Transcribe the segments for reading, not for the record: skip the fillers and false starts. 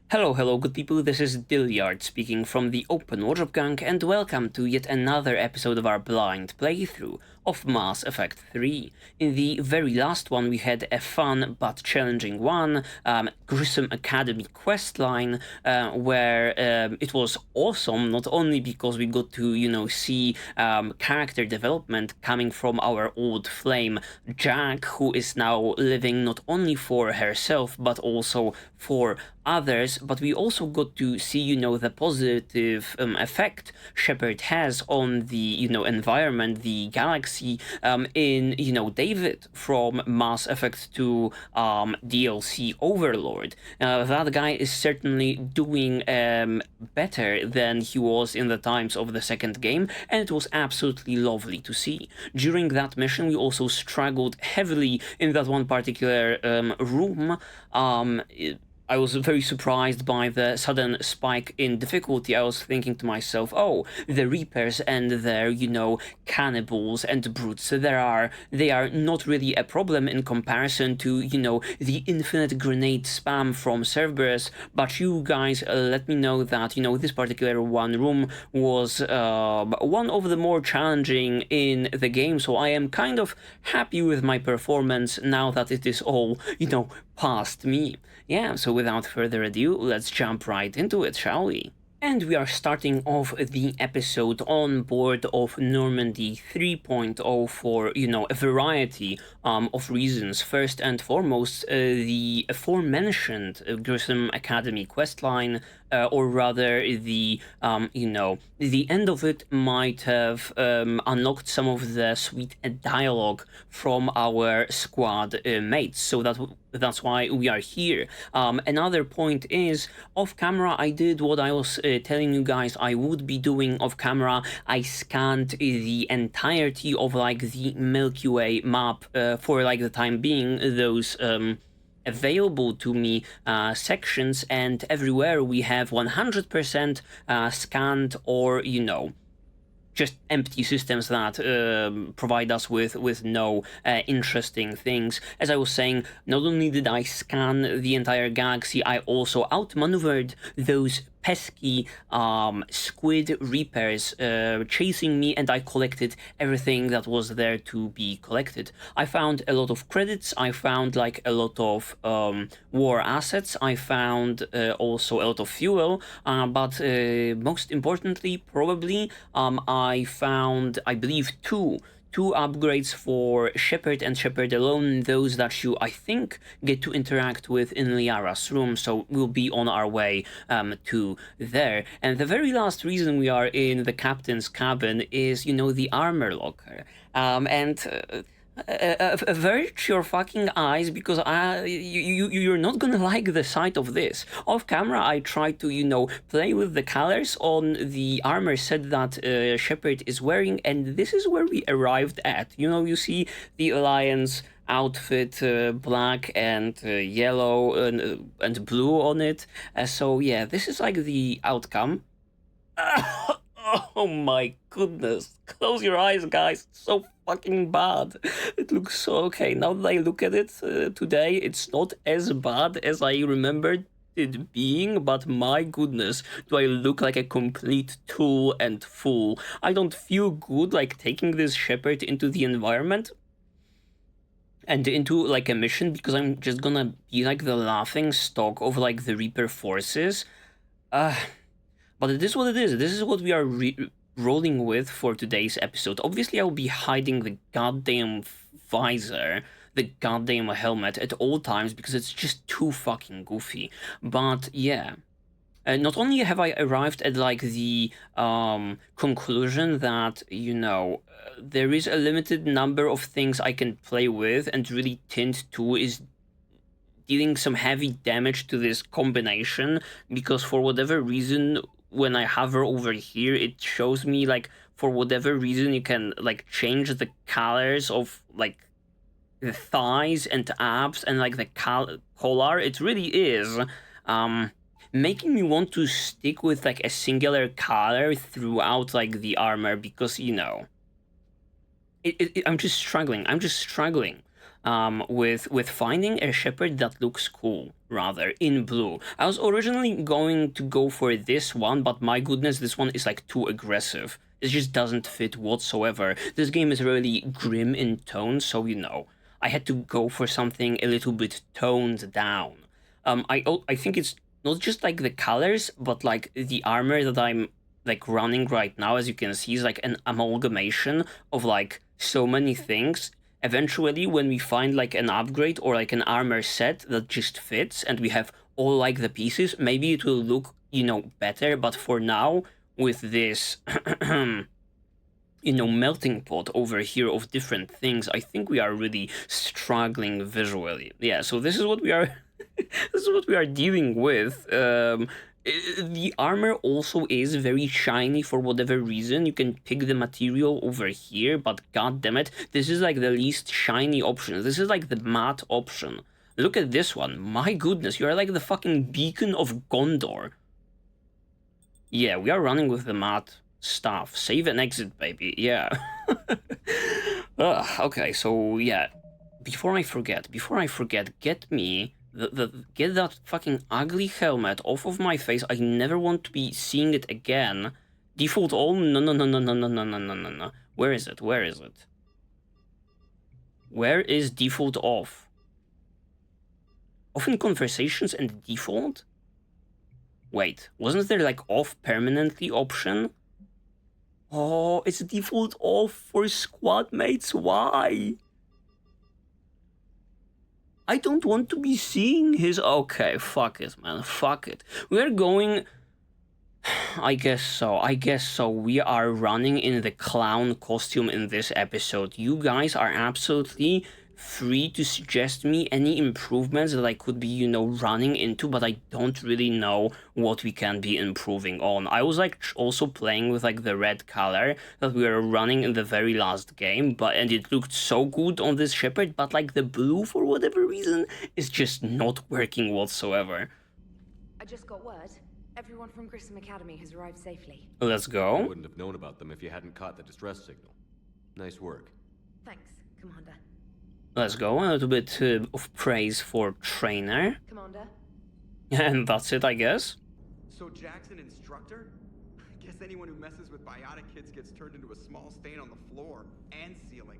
Hello, good people, this is Dyliard speaking from the Open Wardrobe Gang, and welcome to yet another episode of our blind playthrough of Mass Effect 3. In the very last one, we had a fun but challenging one, Grissom Academy questline, where it was awesome, not only because we got to, see character development coming from our old flame, Jack, who is now living not only for herself, but also for others, but we also got to see, the positive effect Shepard has on the, environment, the galaxy, in, David from Mass Effect 2 DLC Overlord. That guy is certainly doing better than he was in the times of the second game, and it was absolutely lovely to see. During that mission, we also struggled heavily in that one particular room. I was very surprised by the sudden spike in difficulty. I was thinking to myself, oh, the Reapers and their, cannibals and brutes, they are not really a problem in comparison to, the infinite grenade spam from Cerberus, but you guys let me know that, this particular one room was one of the more challenging in the game, so I am kind of happy with my performance now that it is all, past me. Yeah, so without further ado, let's jump right into it, shall we? And we are starting off the episode on board of Normandy 3.0 for, a variety of reasons. First and foremost, the aforementioned Grissom Academy questline, or rather the, the end of it might have unlocked some of the sweet dialogue from our squad mates, so that's why we are here. Another point is, off camera, I did what I was telling you guys I would be doing off camera. I scanned the entirety of the Milky Way map for the time being, those available to me sections, and everywhere we have 100% scanned, or just empty systems that provide us with no interesting things. As I was saying, not only did I scan the entire galaxy, I also outmaneuvered those pesky squid reapers chasing me, and I collected everything that was there to be collected. I found a lot of credits, I found a lot of war assets, I found also a lot of fuel, but most importantly, probably, I found, I believe, two upgrades for Shepard and Shepard alone, those that you, I think, get to interact with in Liara's room, so we'll be on our way to there. And the very last reason we are in the captain's cabin is, the armor locker. Avert your fucking eyes, because you're not gonna like the sight of this. Off camera, I tried to, play with the colors on the armor set that Shepard is wearing, and this is where we arrived at. You see the Alliance outfit, black and yellow and blue on it. So yeah, this is the outcome. Oh my goodness. Close your eyes, guys. It's so fucking bad. It looks so okay. Now that I look at it today, it's not as bad as I remembered it being, but my goodness, do I look like a complete tool and fool. I don't feel good taking this Shepard into the environment and into a mission, because I'm just gonna be the laughing stock of the Reaper forces. But it is what it is. This is what we are rolling with for today's episode. Obviously, I'll be hiding the goddamn visor, the goddamn helmet at all times, because it's just too fucking goofy. But yeah. Not only have I arrived at the conclusion that, there is a limited number of things I can play with, and really Tint 2 is dealing some heavy damage to this combination, because for whatever reason, when I hover over here, it shows me for whatever reason you can change the colors of the thighs and abs and the collar. It really is making me want to stick with a singular color throughout the armor, because I'm just struggling with finding a Shepard that looks cool. rather, in blue. I was originally going to go for this one, but my goodness, this one is like too aggressive. It just doesn't fit whatsoever. This game is really grim in tone, so you know, I had to go for something a little bit toned down. I think it's not just like the colors, but like the armor that I'm like running right now, as you can see, is like an amalgamation of like so many things. Eventually, when we find like an upgrade or like an armor set that just fits and we have all like the pieces, maybe it will look, you know, better. But for now, with this you know, melting pot over here of different things, I think we are really struggling visually. Yeah, so this is what we are this is what we are dealing with. The armor also is very shiny for whatever reason. You can pick the material over here, but god damn it, this is like the least shiny option. This is like the matte option. Look at this one. My goodness, you are like the fucking beacon of Gondor. Yeah, we are running with the matte stuff. Save and exit, baby. Yeah. Okay, so yeah. Before I forget, get me get that fucking ugly helmet off of my face. I never want to be seeing it again. Default all? No, no, no, no, no, no, no, no, no, no, no. Where is it? Where is it? Where is default off? Off in conversations and default? Wait, wasn't there like off permanently option? Oh, it's default off for squad mates. Why? I don't want to be seeing his... Okay, fuck it, man. Fuck it. We're going... I guess so. We are running in the clown costume in this episode. You guys are absolutely free to suggest me any improvements that I could be, you know, running into, but I don't really know what we can be improving on. I was like also playing with like the red color that we were running in the very last game, and it looked so good on this Shepard, but like the blue, for whatever reason, is just not working whatsoever. I just got word. Everyone from Grissom Academy has arrived safely. Let's go. I wouldn't have known about them if you hadn't caught the distress signal. Nice work. Thanks, Commander. Let's go. A little bit of praise for Trainer. Commander? And that's it, I guess. So Jack's an instructor? I guess anyone who messes with biotic kids gets turned into a small stain on the floor and ceiling.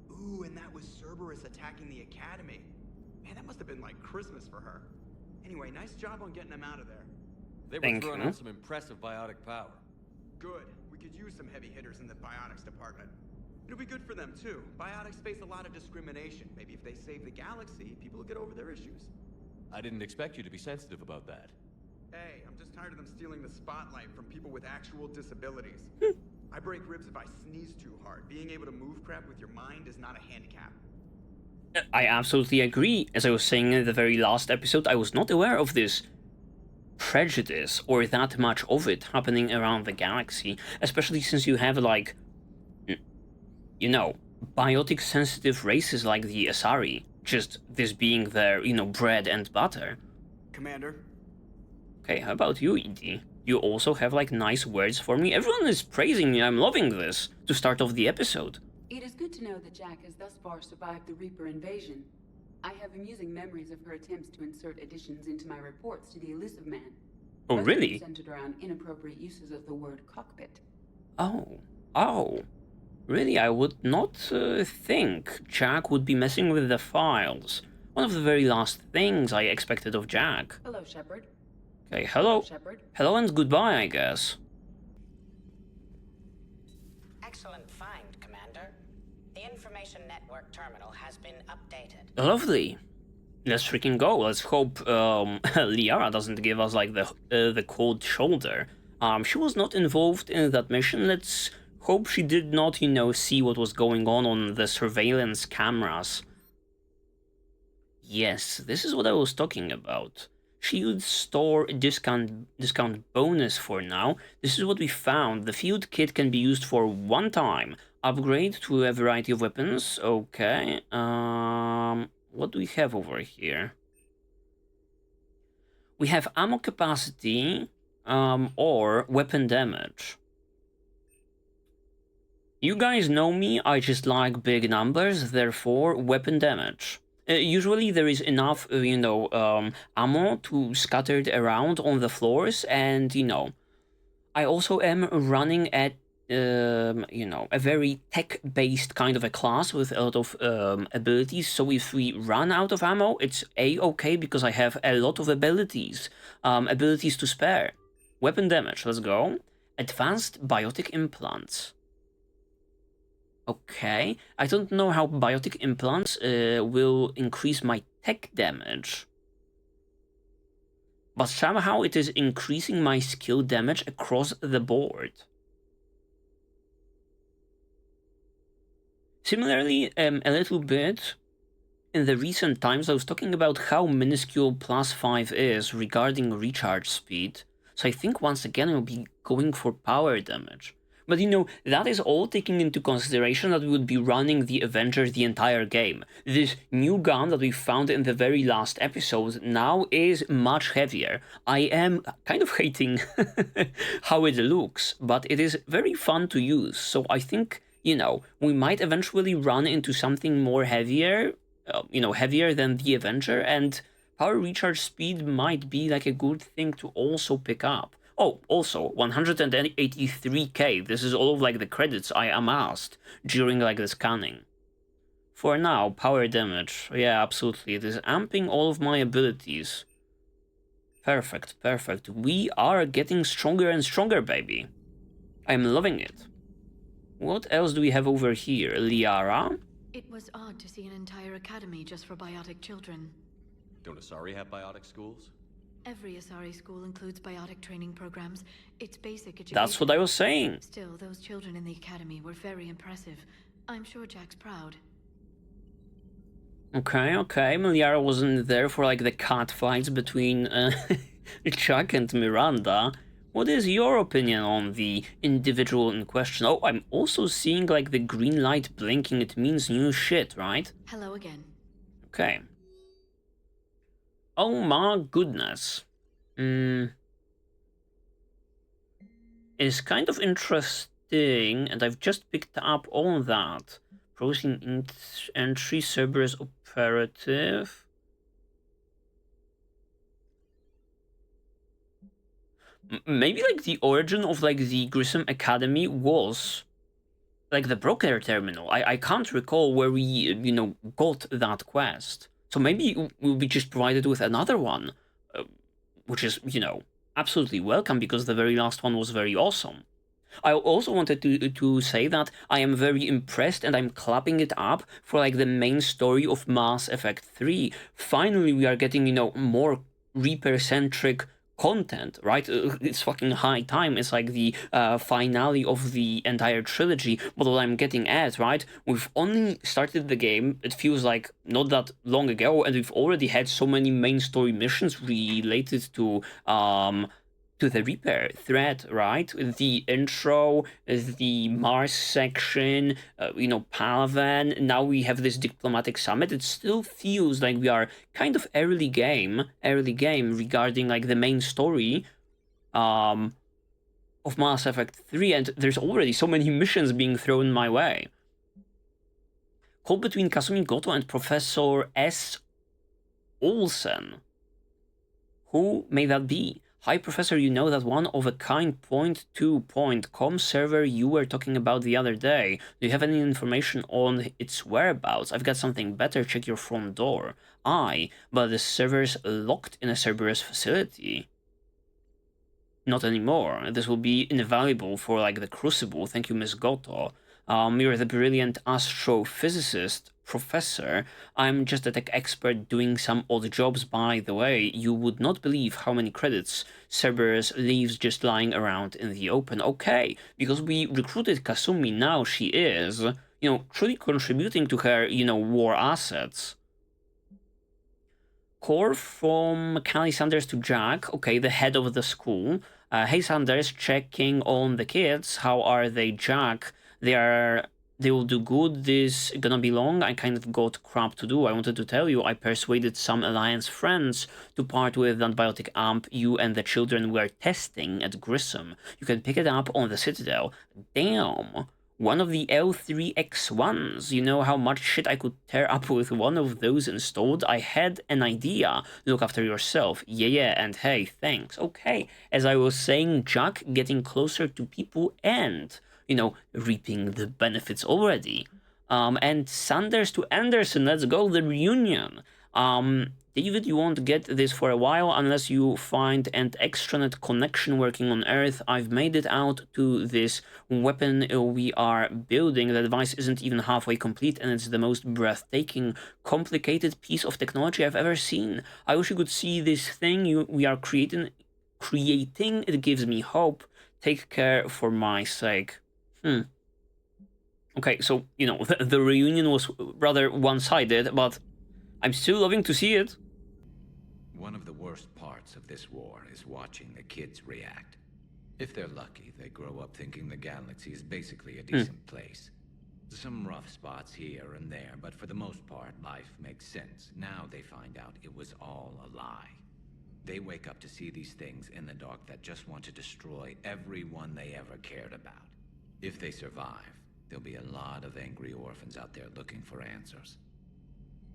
Ooh, and that was Cerberus attacking the academy. Man, that must have been like Christmas for her. Anyway, nice job on getting them out of there. They were throwing out some impressive biotic power. Good. We could use some heavy hitters in the biotics department. It'll be good for them too. Biotics face a lot of discrimination. Maybe if they save the galaxy, people will get over their issues. I didn't expect you to be sensitive about that. Hey, I'm just tired of them stealing the spotlight from people with actual disabilities. I break ribs if I sneeze too hard. Being able to move crap with your mind is not a handicap. I absolutely agree. As I was saying in the very last episode, I was not aware of this prejudice or that much of it happening around the galaxy, especially since you have like, you know, biotic sensitive races like the Asari, just this being their, you know, bread and butter. Commander? Okay, how about you, ED? You also have like nice words for me? Everyone is praising me, I'm loving this, to start off the episode. It is good to know that Jack has thus far survived the Reaper invasion. I have amusing memories of her attempts to insert additions into my reports to the Elusive Man. Oh, Most really? Centered around inappropriate uses of the word cockpit. Oh. Really, I would not think Jack would be messing with the files. One of the very last things I expected of Jack. Hello, Shepard. Okay, hello. Shepard. Hello and goodbye, I guess. Excellent find, Commander. The information network terminal has been updated. Lovely. Let's freaking go. Let's hope Liara doesn't give us like the cold shoulder. She was not involved in that mission. Let's hope she did not, you know, see what was going on the surveillance cameras. Yes, this is what I was talking about. Shield store discount bonus for now. This is what we found. The field kit can be used for one time. Upgrade to a variety of weapons. Okay. What do we have over here? We have ammo capacity or weapon damage. You guys know me, I just like big numbers, therefore weapon damage. Usually there is enough, ammo to scattered around on the floors, and I also am running at a very tech-based kind of a class with a lot of abilities. So if we run out of ammo, it's a-okay because I have a lot of abilities to spare. Weapon damage, let's go. Advanced biotic implants. Okay, I don't know how biotic implants will increase my tech damage. But somehow it is increasing my skill damage across the board. Similarly, a little bit, in the recent times I was talking about how minuscule +5 is regarding recharge speed. So I think once again I'll be going for power damage. But that is all taking into consideration that we would be running the Avenger the entire game. This new gun that we found in the very last episode now is much heavier. I am kind of hating how it looks, but it is very fun to use. So I think, we might eventually run into something more heavier, heavier than the Avenger, and power recharge speed might be like a good thing to also pick up. Oh, also, 183k, this is all of like the credits I amassed during like the scanning. For now, power damage, yeah, absolutely, it is amping all of my abilities. Perfect, perfect, we are getting stronger and stronger, baby. I'm loving it. What else do we have over here, Liara? It was odd to see an entire academy just for biotic children. Don't Asari have biotic schools? Every Asari school includes biotic training programs. It's basic education. That's what I was saying. Still, those children in the academy were very impressive. I'm sure Jack's proud. Okay, Liara wasn't there for like the cat fights between Jack and Miranda. What is your opinion on the individual in question? Oh, I'm also seeing like the green light blinking. It means new shit, right? Hello again. Okay. Oh my goodness. It's kind of interesting, and I've just picked up on that. Processing entry, Cerberus operative. Maybe like the origin of like the Grissom Academy was like the broker terminal. I can't recall where we, got that quest. So maybe we'll be just provided with another one, which is, absolutely welcome because the very last one was very awesome. I also wanted to say that I am very impressed and I'm clapping it up for like the main story of Mass Effect 3. Finally, we are getting, more Reaper-centric content, right? It's fucking high time. It's like the finale of the entire trilogy. But what I'm getting at, right? We've only started the game, it feels like not that long ago, and we've already had so many main story missions related to the Reaper threat, right? The intro, the Mars section, Palaven. Now we have this diplomatic summit. It still feels like we are kind of early game regarding like the main story of Mass Effect 3, and there's already so many missions being thrown my way. Call between Kasumi Goto and Professor S. Olsen. Who may that be? Hi, Professor, you know that one-of-a-kind .2.com server you were talking about the other day. Do you have any information on its whereabouts? I've got something better. Check your front door. Aye, but the server's locked in a Cerberus facility. Not anymore. This will be invaluable for, like, the Crucible. Thank you, Miss Goto. You're the brilliant astrophysicist. Professor, I'm just a tech expert doing some odd jobs, by the way. You would not believe how many credits Cerberus leaves just lying around in the open. Okay, because we recruited Kasumi, now she is, truly contributing to her, war assets. Core from Callie Sanders to Jack, okay, the head of the school. Hey Sanders, checking on the kids. How are they, Jack? They will do good. This gonna be long. I kind of got crap to do. I wanted to tell you I persuaded some Alliance friends to part with that biotic amp you and the children were testing at Grissom. You can pick it up on the Citadel. Damn. one of the L3X1s. You know how much shit I could tear up with one of those installed? I had an idea. Look after yourself. Yeah, and hey, thanks. Okay, as I was saying, Jack getting closer to people and, you know, reaping the benefits already. And Sanders to Anderson, let's go, the reunion. David, you won't get this for a while unless you find an extranet connection working on Earth. I've made it out to this weapon we are building. The device isn't even halfway complete, and it's the most breathtaking, complicated piece of technology I've ever seen. I wish you could see this thing we are creating. It gives me hope. Take care for my sake. Okay, so, you know, the reunion was rather one-sided, but I'm still loving to see it. One of the worst parts of this war is watching the kids react. If they're lucky, they grow up thinking the galaxy is basically a decent place. Some rough spots here and there, but for the most part, life makes sense. Now they find out it was all a lie. They wake up to see these things in the dark that just want to destroy everyone they ever cared about. If they survive, there'll be a lot of angry orphans out there looking for answers.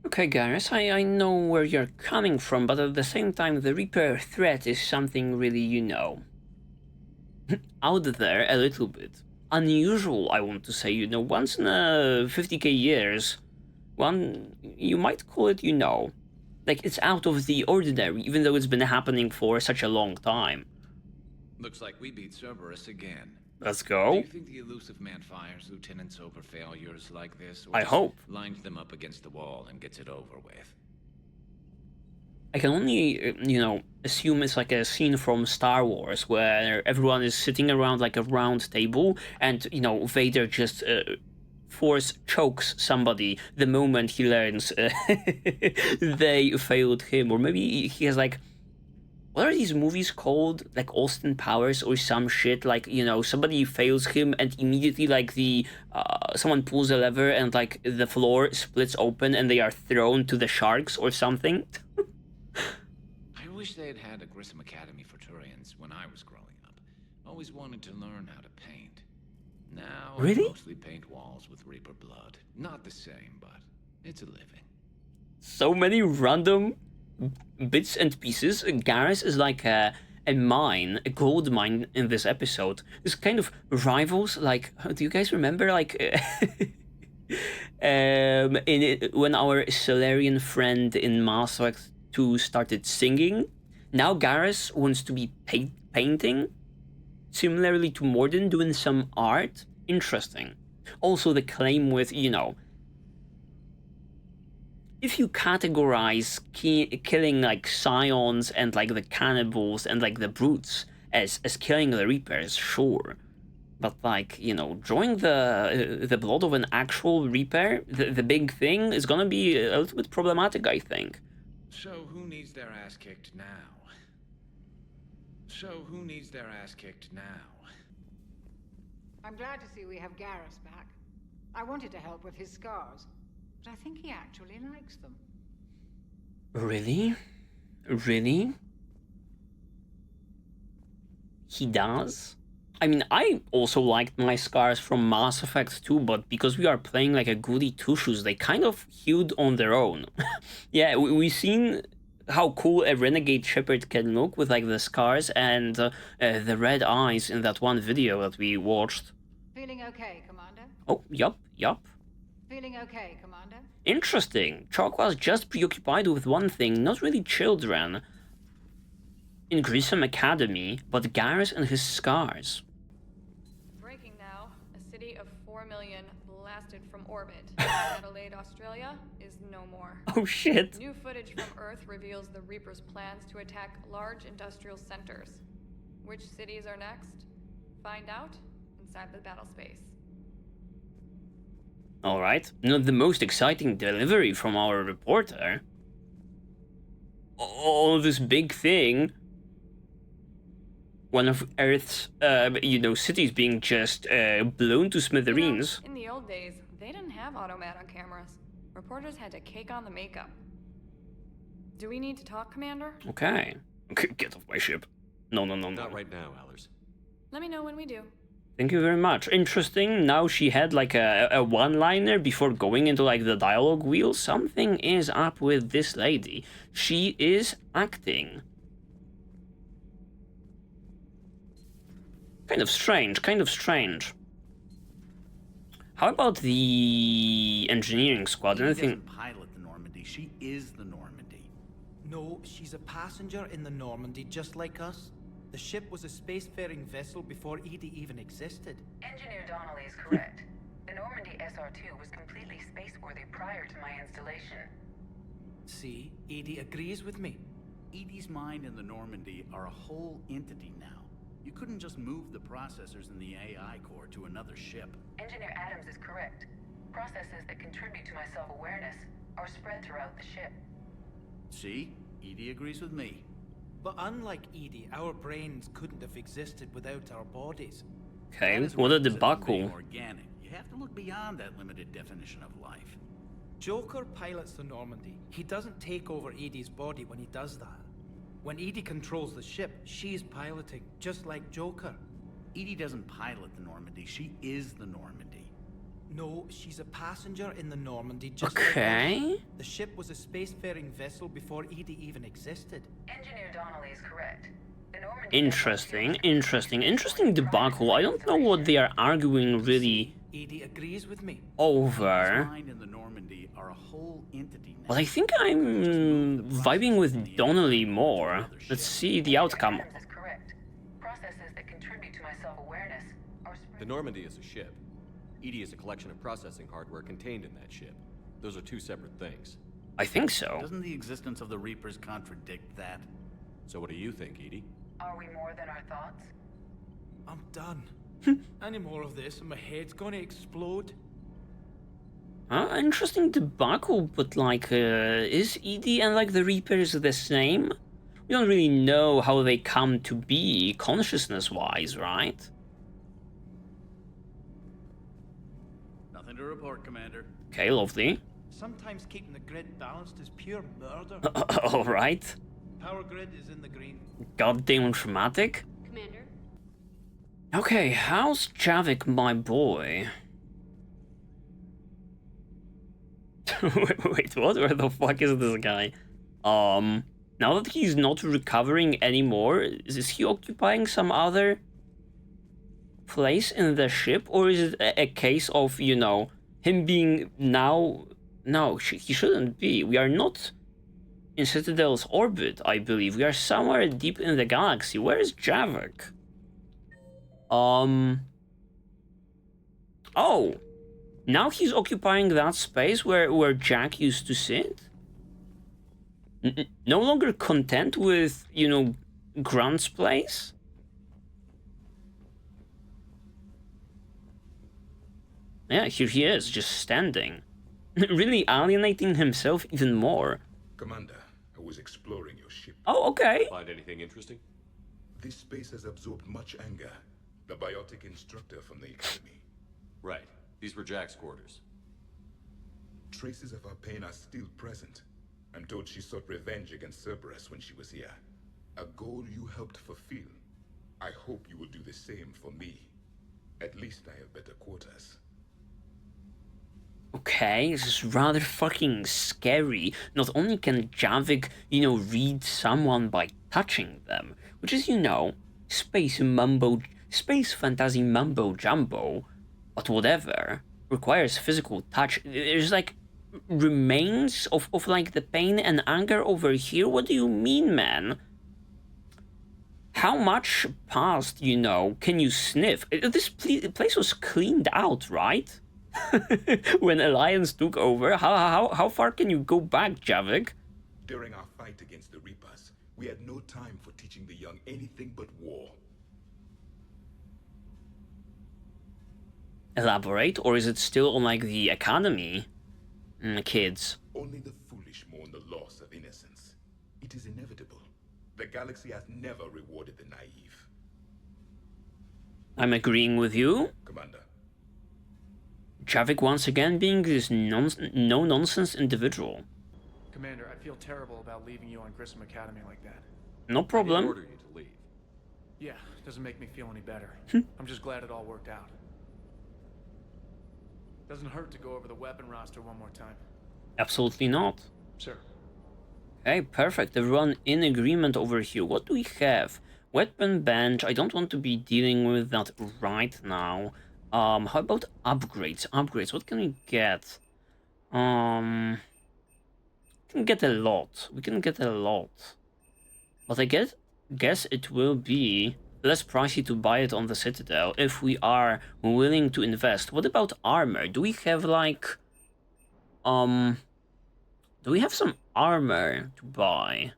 Okay, Garrus, I know where you're coming from, but at the same time, the Reaper threat is something really, you know, out there a little bit. Unusual, I want to say, you know, once in a 50k years, you might call it, you know, like it's out of the ordinary, even though it's been happening for such a long time. Looks like we beat Cerberus again. Let's go. Do you think the elusive man fires lieutenants over failures like this? Or I hope. Lines them up against the wall and gets it over with? I can only, you know, assume it's like a scene from Star Wars where everyone is sitting around like a round table and, you know, Vader just force chokes somebody the moment he learns they failed him. Or maybe he has like, what are these movies called? Like Austin Powers or some shit? Like, you know, somebody fails him and immediately like someone pulls a lever and like the floor splits open and they are thrown to the sharks or something. I wish they had had a Grissom Academy for Turians when I was growing up. Always wanted to learn how to paint. Now Really? I mostly paint walls with Reaper blood. Not the same, but it's a living. So many random bits and pieces. Garrus is like a mine, a gold mine in this episode. This kind of rivals, like, do you guys remember, like, when our Salarian friend in Mass Effect 2 started singing? Now Garrus wants to be painting, similarly to Morden doing some art. Interesting. Also the claim with, you know, if you categorize killing like Scions and like the cannibals and like the brutes as killing the Reapers, sure. But like, you know, drawing the blood of an actual Reaper, the big thing, is gonna be a little bit problematic, I think. So who needs their ass kicked now? I'm glad to see we have Garrus back. I wanted to help with his scars, but I think he actually likes them. Really? Really? He does? I mean, I also liked my scars from Mass Effect 2, but because we are playing like a goody two-shoes, they kind of healed on their own. Yeah, we've seen how cool a renegade Shepard can look with like the scars and the red eyes in that one video that we watched. Feeling okay, Commander? Oh, yup. Feeling okay, Commander? Interesting. Chalk was just preoccupied with one thing, not really children in Grissom Academy, but Garrus and his scars. Breaking now, a city of 4 million blasted from orbit. Adelaide, Australia is no more. Oh shit. New footage from Earth reveals the Reapers' plans to attack large industrial centers. Which cities are next? Find out inside the battle space. Alright, not the most exciting delivery from our reporter. Oh, this big thing. One of Earth's, you know, cities being just blown to smithereens. You know, in the old days, they didn't have automat on cameras. Reporters had to cake on the makeup. Do we need to talk, Commander? Okay. Get off my ship. No. Not right now, Allers. Let me know when we do. Thank you very much. Interesting. Now she had like a one-liner before going into like the dialogue wheel. Something is up with this lady. She is acting. Kind of strange, kind of strange. How about the engineering squad? Anything? She doesn't pilot the Normandy, she is the Normandy. No, she's a passenger in the Normandy, just like us. The ship was a spacefaring vessel before Edie even existed. Engineer Donnelly is correct. The Normandy SR-2 was completely spaceworthy prior to my installation. See, Edie agrees with me. Edie's mind and the Normandy are a whole entity now. You couldn't just move the processors in the AI core to another ship. Engineer Adams is correct. Processes that contribute to my self-awareness are spread throughout the ship. See? Edie agrees with me. But unlike Edie, our brains couldn't have existed without our bodies. Okay, what a debacle. Organic. You have to look beyond that limited definition of life. Joker pilots the Normandy. He doesn't take over Edie's body when he does that. When Edie controls the ship, she's piloting, just like Joker. Edie doesn't pilot the Normandy, she is the Normandy. No, she's a passenger in the Normandy, just okay. like us. The ship was a spacefaring vessel before Edie even existed. Engineer Donnelly is correct. The Normandy Interesting debacle. I don't know what they are arguing really Edie agrees with me. over. But I think I'm vibing with Donnelly more. Let's see the outcome. The Normandy is a ship. Edie is a collection of processing hardware contained in that ship. Those are two separate things. I think so. Doesn't the existence of the Reapers contradict that? So what do you think, Edie? Are we more than our thoughts? I'm done. Any more of this and my head's gonna explode. Interesting debacle, but like, is Edie and like the Reapers the same? We don't really know how they come to be consciousness-wise, right? Nothing to report, Commander. Okay, lovely. Sometimes keeping the grid balanced is pure murder. Alright. Power grid is in the green. Goddamn dramatic. Commander? Okay, how's Javik, my boy? Wait, what? Where the fuck is this guy? Now that he's not recovering anymore, is he occupying some other place in the ship? Or is it a case of, you know, him being now... No, he shouldn't be. We are not in Citadel's orbit, I believe. We are somewhere deep in the galaxy. Where is Javik? Oh. Now he's occupying that space where Jack used to sit? No longer content with, you know, Grant's place? Yeah, here he is, just standing. Really alienating himself even more. Commander, I was exploring your ship. Oh, okay. Find anything interesting? This space has absorbed much anger. The biotic instructor from the Academy. Right. These were Jack's quarters. Traces of her pain are still present. I'm told she sought revenge against Cerberus when she was here. A goal you helped fulfill. I hope you will do the same for me. At least I have better quarters. Okay, this is rather fucking scary. Not only can Javik, you know, read someone by touching them, which is, you know, space fantasy mumbo jumbo, but whatever, requires physical touch. There's like remains of like the pain and anger over here. What do you mean, man? How much past, you know, can you sniff? This place was cleaned out, right? When Alliance took over. How far can you go back, Javik? During our fight against the Reapers, we had no time for teaching the young anything but war. Elaborate, or is it still on like the Academy kids? Only the foolish mourn the loss of innocence. It is inevitable. The galaxy has never rewarded the naive. I'm agreeing with you. Commander. Javik once again being this no-nonsense individual. Commander, I feel terrible about leaving you on Grissom Academy like that. No problem. I order you to leave. Yeah, Doesn't make me feel any better. I'm just glad it all worked out. Doesn't hurt to go over the weapon roster one more time. Absolutely not. Sure. Okay, perfect. Everyone in agreement over here. What do we have? Weapon bench. I don't want to be dealing with that right now. How about upgrades? Upgrades. What can we get? We can get a lot. We can get a lot. But I guess it will be less pricey to buy it on the Citadel if we are willing to invest. What about armor? Do we have like do we have some armor to buy?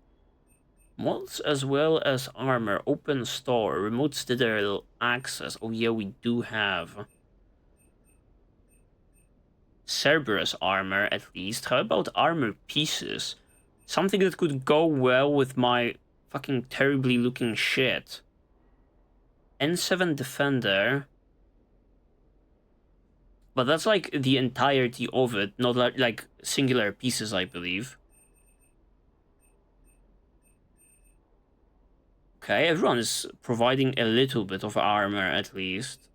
Mods as well as armor. Open store. Remote Citadel access. Oh yeah, we do have Cerberus armor at least. How about armor pieces? Something that could go well with my fucking terribly looking shit. N7 Defender. But that's like the entirety of it, not like singular pieces, I believe. Okay, everyone is providing a little bit of armor at least.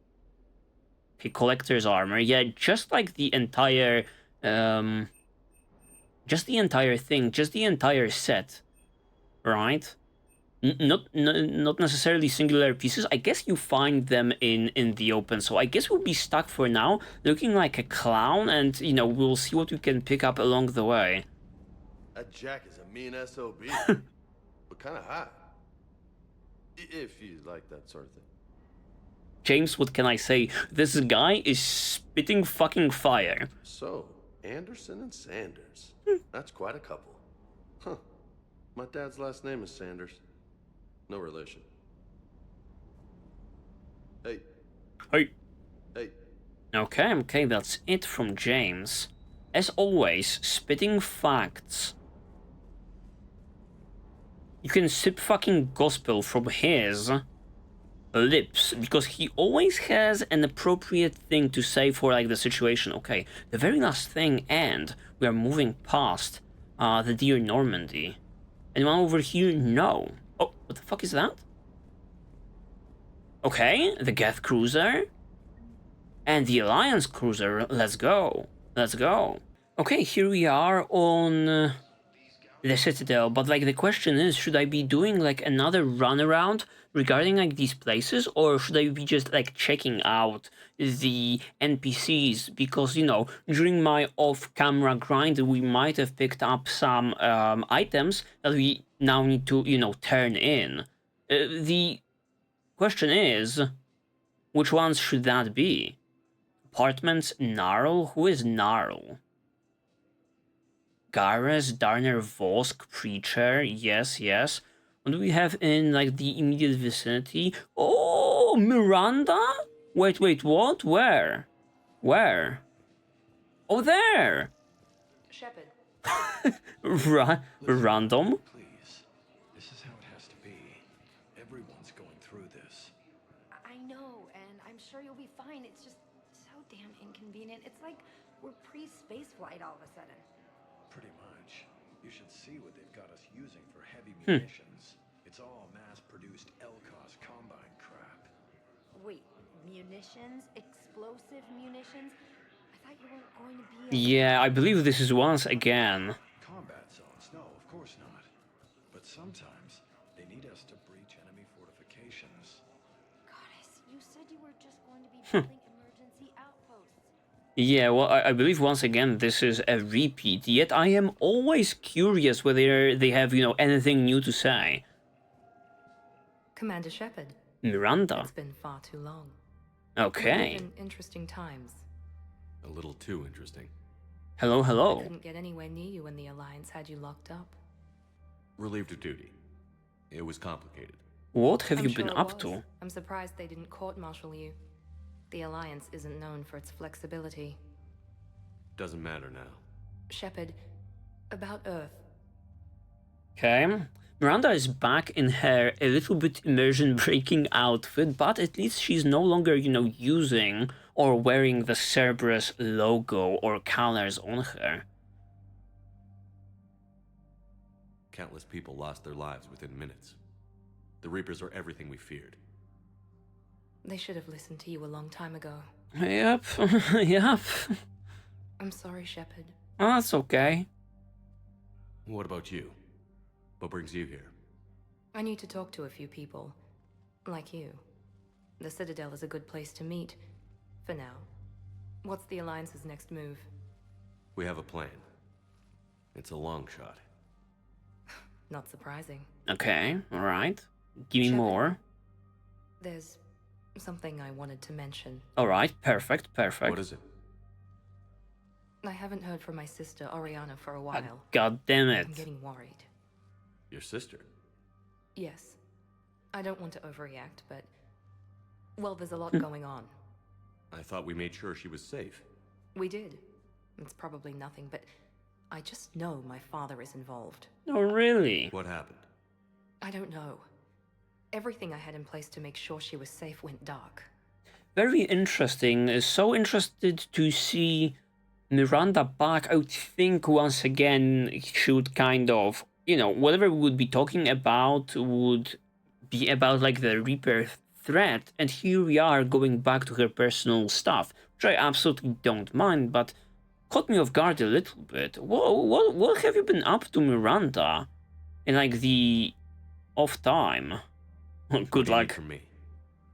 Okay, collector's armor. Yeah, just like the entire just the entire thing, just the entire set. Right? Not necessarily singular pieces. I guess you find them in the open, so I guess we'll be stuck for now, looking like a clown, and, you know, we'll see what we can pick up along the way. That Jack is a mean SOB, but kind of hot. If you like that sort of thing. James, what can I say? This guy is spitting fucking fire. So, Anderson and Sanders. That's quite a couple. Huh. My dad's last name is Sanders. No relation. Hey. Hey. Hey. Okay, that's it from James. As always, spitting facts. You can sip fucking gospel from his lips, because he always has an appropriate thing to say for like the situation. Okay, the very last thing, and we are moving past the dear Normandy. Anyone over here? No. Oh, what the fuck is that? Okay, the Geth cruiser and the Alliance cruiser. Let's go. Let's go. Okay, here we are on the Citadel, but like the question is, should I be doing like another run around regarding like these places, or should I be just like checking out the NPCs? Because, you know, during my off-camera grind, we might have picked up some items that we now need to, you know, turn in. The question is, which ones should that be? Apartments, Gnarl? Who is Gnarl? Garrus, Darner, Vosk, Preacher, yes. What do we have in, like, the immediate vicinity? Oh, Miranda? Wait, what? Where? Oh, there! Shepard. Random? Please. This is how it has to be. Everyone's going through this. I know, and I'm sure you'll be fine. It's just so damn inconvenient. It's like we're pre-space flight all of a sudden. Pretty much. You should see what they've got us using for heavy munitions. It's all mass-produced LCOS combine crap. Wait, munitions? Explosive munitions? I thought you weren't going to be... Yeah, I believe this is once again. Combat zones? No, of course not. But sometimes they need us to breach enemy fortifications. Goddess, you said you were just going to be building emergency outposts. Yeah, well, I believe once again this is a repeat, yet I am always curious whether they have, you know, anything new to say. Commander Shepard. Miranda. It's been far too long. Okay. In interesting times. A little too interesting. Hello. I couldn't get anywhere near you when the Alliance had you locked up. Relieved of duty. It was complicated. What have I'm you sure been it up was. to? I'm surprised they didn't court-martial you. The Alliance isn't known for its flexibility. Doesn't matter now. Shepard, about Earth. Okay. Miranda is back in her a little bit immersion-breaking outfit, but at least she's no longer, you know, using or wearing the Cerberus logo or colors on her. Countless people lost their lives within minutes. The Reapers are everything we feared. They should have listened to you a long time ago. Yep, yep. I'm sorry, Shepard. Oh, that's okay. What about you? What brings you here? I need to talk to a few people. Like you. The Citadel is a good place to meet. For now. What's the Alliance's next move? We have a plan. It's a long shot. Not surprising. Okay, alright. Give me Shepard, more. There's something I wanted to mention. Alright, perfect, perfect. What is it? I haven't heard from my sister, Oriana, for a while. God damn it. I'm getting worried. Your sister? Yes. I don't want to overreact, but... Well, there's a lot going on. I thought we made sure she was safe. We did. It's probably nothing, but... I just know my father is involved. Oh, really? What happened? I don't know. Everything I had in place to make sure she was safe went dark. Very interesting. So interested to see Miranda back. I would think once again she would kind of, you know, whatever we would be talking about would be about like the Reaper threat, and here we are going back to her personal stuff, which I absolutely don't mind, but caught me off guard a little bit. What have you been up to, Miranda, in like the off time? Good luck. For me.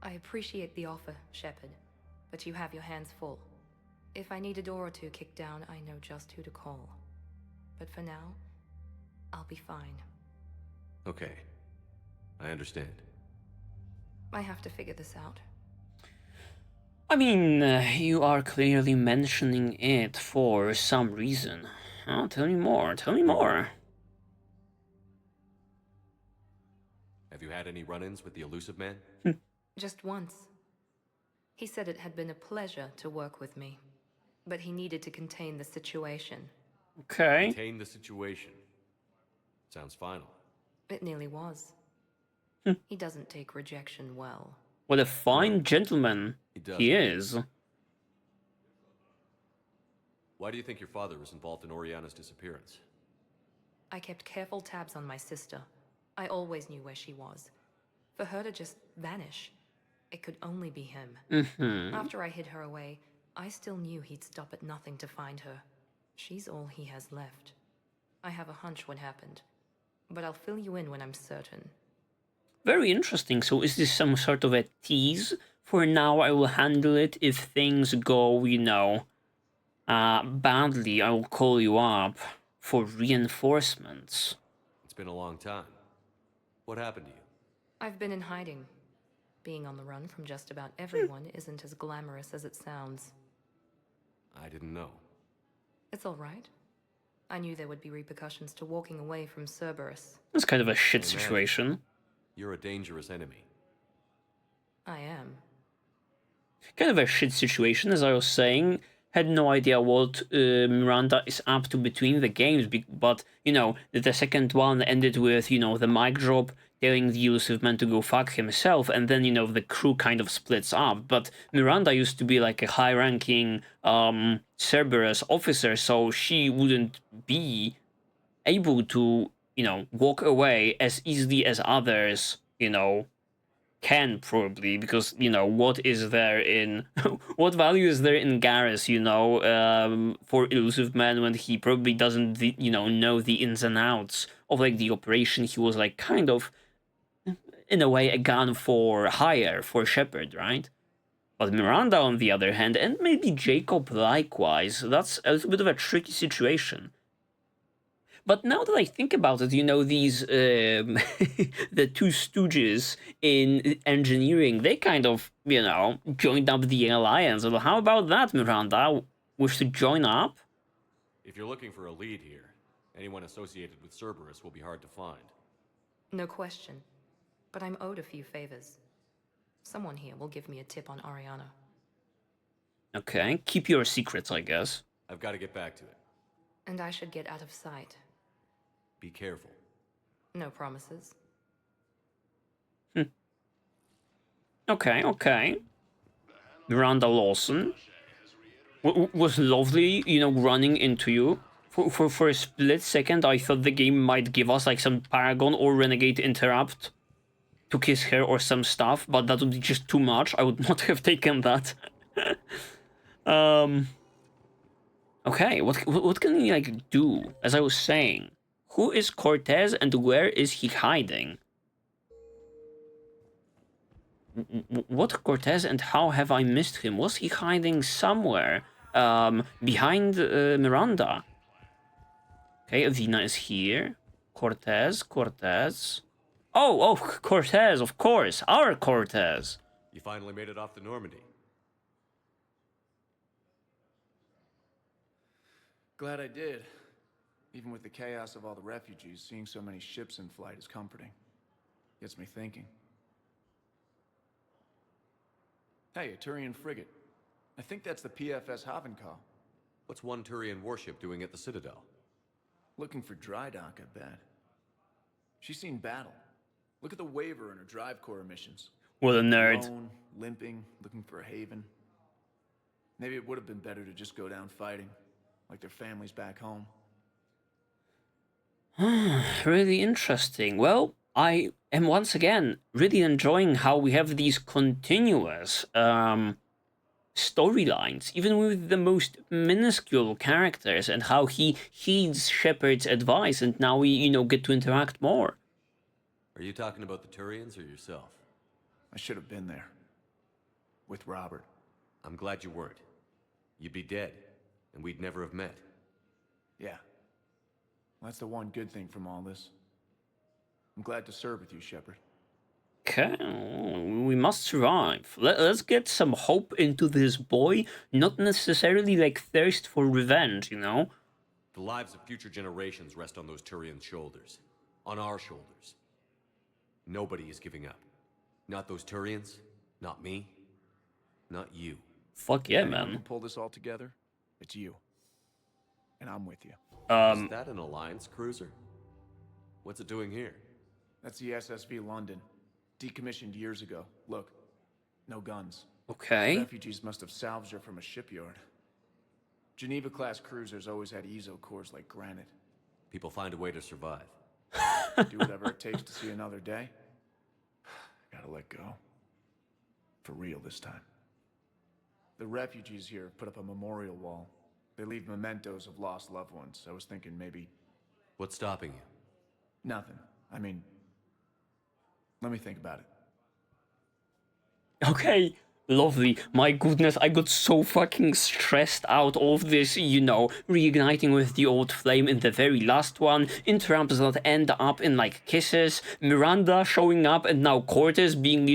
I appreciate the offer, Shepard, but you have your hands full. If I need a door or two kicked down, I know just who to call. But for now, I'll be fine. Okay. I understand. I have to figure this out. I mean, you are clearly mentioning it for some reason. Oh, tell me more, tell me more. Have you had any run-ins with the elusive man? Just once. He said it had been a pleasure to work with me, but he needed to contain the situation. Okay. Contain the situation. Sounds final. It nearly was. He doesn't take rejection well. What a fine gentleman he is. Why do you think your father was involved in Oriana's disappearance? I kept careful tabs on my sister. I always knew where she was. For her to just vanish, it could only be him. After I hid her away, I still knew he'd stop at nothing to find her. She's all he has left. I have a hunch what happened, but I'll fill you in when I'm certain. Very interesting. So is this some sort of a tease? For now, I will handle it. If things go, you know, badly, I will call you up for reinforcements. It's been a long time. What happened to you? I've been in hiding. Being on the run from just about everyone isn't as glamorous as it sounds. I didn't know. It's all right. I knew there would be repercussions to walking away from Cerberus. It's kind of a shit situation. You're a dangerous enemy. I am. Kind of a shit situation, as I was saying. Had no idea what Miranda is up to between the games, but, you know, the second one ended with, you know, the mic drop, telling the elusive man to go fuck himself, and then, you know, the crew kind of splits up. But Miranda used to be like a high-ranking Cerberus officer, so she wouldn't be able to, you know, walk away as easily as others, you know, can probably, because, you know, what is there in what value is there in Garrus, you know, for Elusive Man when he probably doesn't, you know the ins and outs of like the operation. He was like kind of in a way a gun for hire for Shepard, right? But Miranda on the other hand, and maybe Jacob likewise, that's a little bit of a tricky situation. But now that I think about it, you know, these, the two stooges in engineering, they kind of, you know, joined up the Alliance. Well, how about that, Miranda? Wish to join up? If you're looking for a lead here, anyone associated with Cerberus will be hard to find. No question. But I'm owed a few favors. Someone here will give me a tip on Oriana. Okay, keep your secrets, I guess. I've got to get back to it. And I should get out of sight. Be careful. No promises. Okay. Miranda Lawson was lovely, you know, running into you. For a split second, I thought the game might give us like some Paragon or Renegade Interrupt to kiss her or some stuff, but that would be just too much. I would not have taken that. Okay, what can he like do? As I was saying, who is Cortez and where is he hiding? What Cortez and how have I missed him? Was he hiding somewhere behind Miranda? Okay, Avina is here. Cortez. Oh, Cortez, of course, our Cortez. You finally made it off the Normandy. Glad I did. Even with the chaos of all the refugees, seeing so many ships in flight is comforting. Gets me thinking. Hey, a Turian frigate. I think that's the PFS Havenkal. What's one Turian warship doing at the Citadel? Looking for dry dock, I bet. She's seen battle. Look at the waiver in her drive core emissions. What a nerd. Alone, limping, looking for a haven. Maybe it would have been better to just go down fighting, like their families back home. Really interesting. Well, I am once again really enjoying how we have these continuous storylines, even with the most minuscule characters, and how he heeds Shepard's advice, and now we, get to interact more. Are you talking about the Turians or yourself? I should have been there. With Robert. I'm glad you weren't. You'd be dead, and we'd never have met. Yeah. Well, that's the one good thing from all this. I'm glad to serve with you, Shepard. Okay, we must survive. Let's get some hope into this boy, not necessarily like thirst for revenge, The lives of future generations rest on those Turian shoulders. On our shoulders. Nobody is giving up. Not those Turians, not me, not you. Fuck yeah, Anyone man. can pull this all together, it's you. And I'm with you. Is that an Alliance cruiser? What's it doing here? That's the SSV London. Decommissioned years ago. Look, no guns. Okay. Refugees must have salvaged her from a shipyard. Geneva-class cruisers always had ESO cores like granite. People find a way to survive. Do whatever it takes to see another day. Gotta let go. For real this time. The refugees here put up a memorial wall. They leave mementos of lost loved ones. I was thinking maybe... What's stopping you? Nothing. I mean... Let me think about it. Okay, lovely. My goodness, I got so fucking stressed out of this, reigniting with the old flame in the very last one, interrupts that end up in, like, kisses, Miranda showing up, and now Cortez being,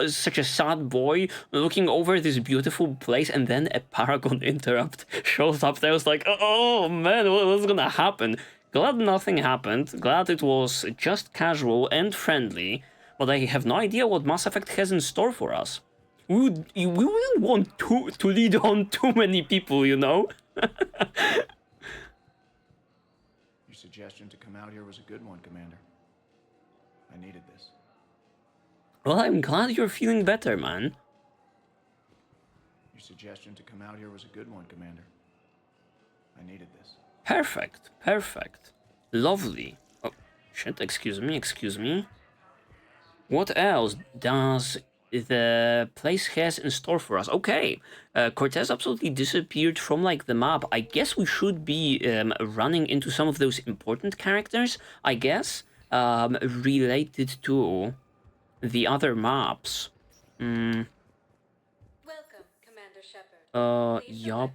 such a sad boy, looking over this beautiful place, and then a Paragon interrupt shows up there. I was like, oh man, what's gonna happen? Glad nothing happened, glad it was just casual and friendly, but I have no idea what Mass Effect has in store for us. We wouldn't want to lead on too many people, Your suggestion to come out here was a good one, Commander. I needed this. Well, I'm glad you're feeling better, man. Your suggestion to come out here was a good one, Commander. I needed this. Perfect. Lovely. Oh, shit, excuse me. What else does the place has in store for us? Okay, Cortez absolutely disappeared from, like, the map. I guess we should be running into some of those important characters, I guess, related to the other maps. Welcome, Commander Shepard. Yup.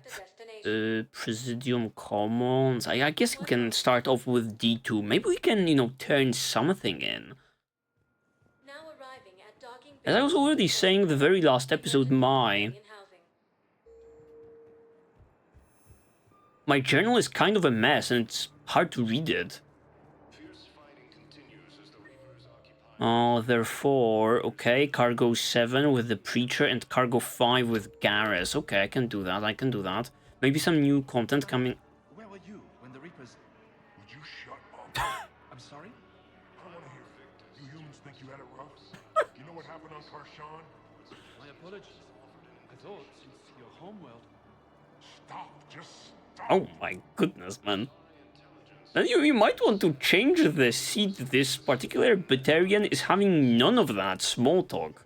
Presidium Commons. I guess we can start off with D2. Maybe we can, turn something in. As I was already saying the very last episode, my journal is kind of a mess and it's hard to read it. Oh, therefore, okay, Cargo 7 with the Preacher and Cargo 5 with Garrus. Okay, I can do that. Maybe some new content coming. Where were you when the Reapers... Would you shut up? I'm sorry? I don't want to hear it. You humans think you had it rough? You know what happened on Karshan? My apologies. I thought, since your homeworld... Stop. Just stop. Oh my goodness, man. Then you might want to change the seat. This particular Batarian is having none of that small talk.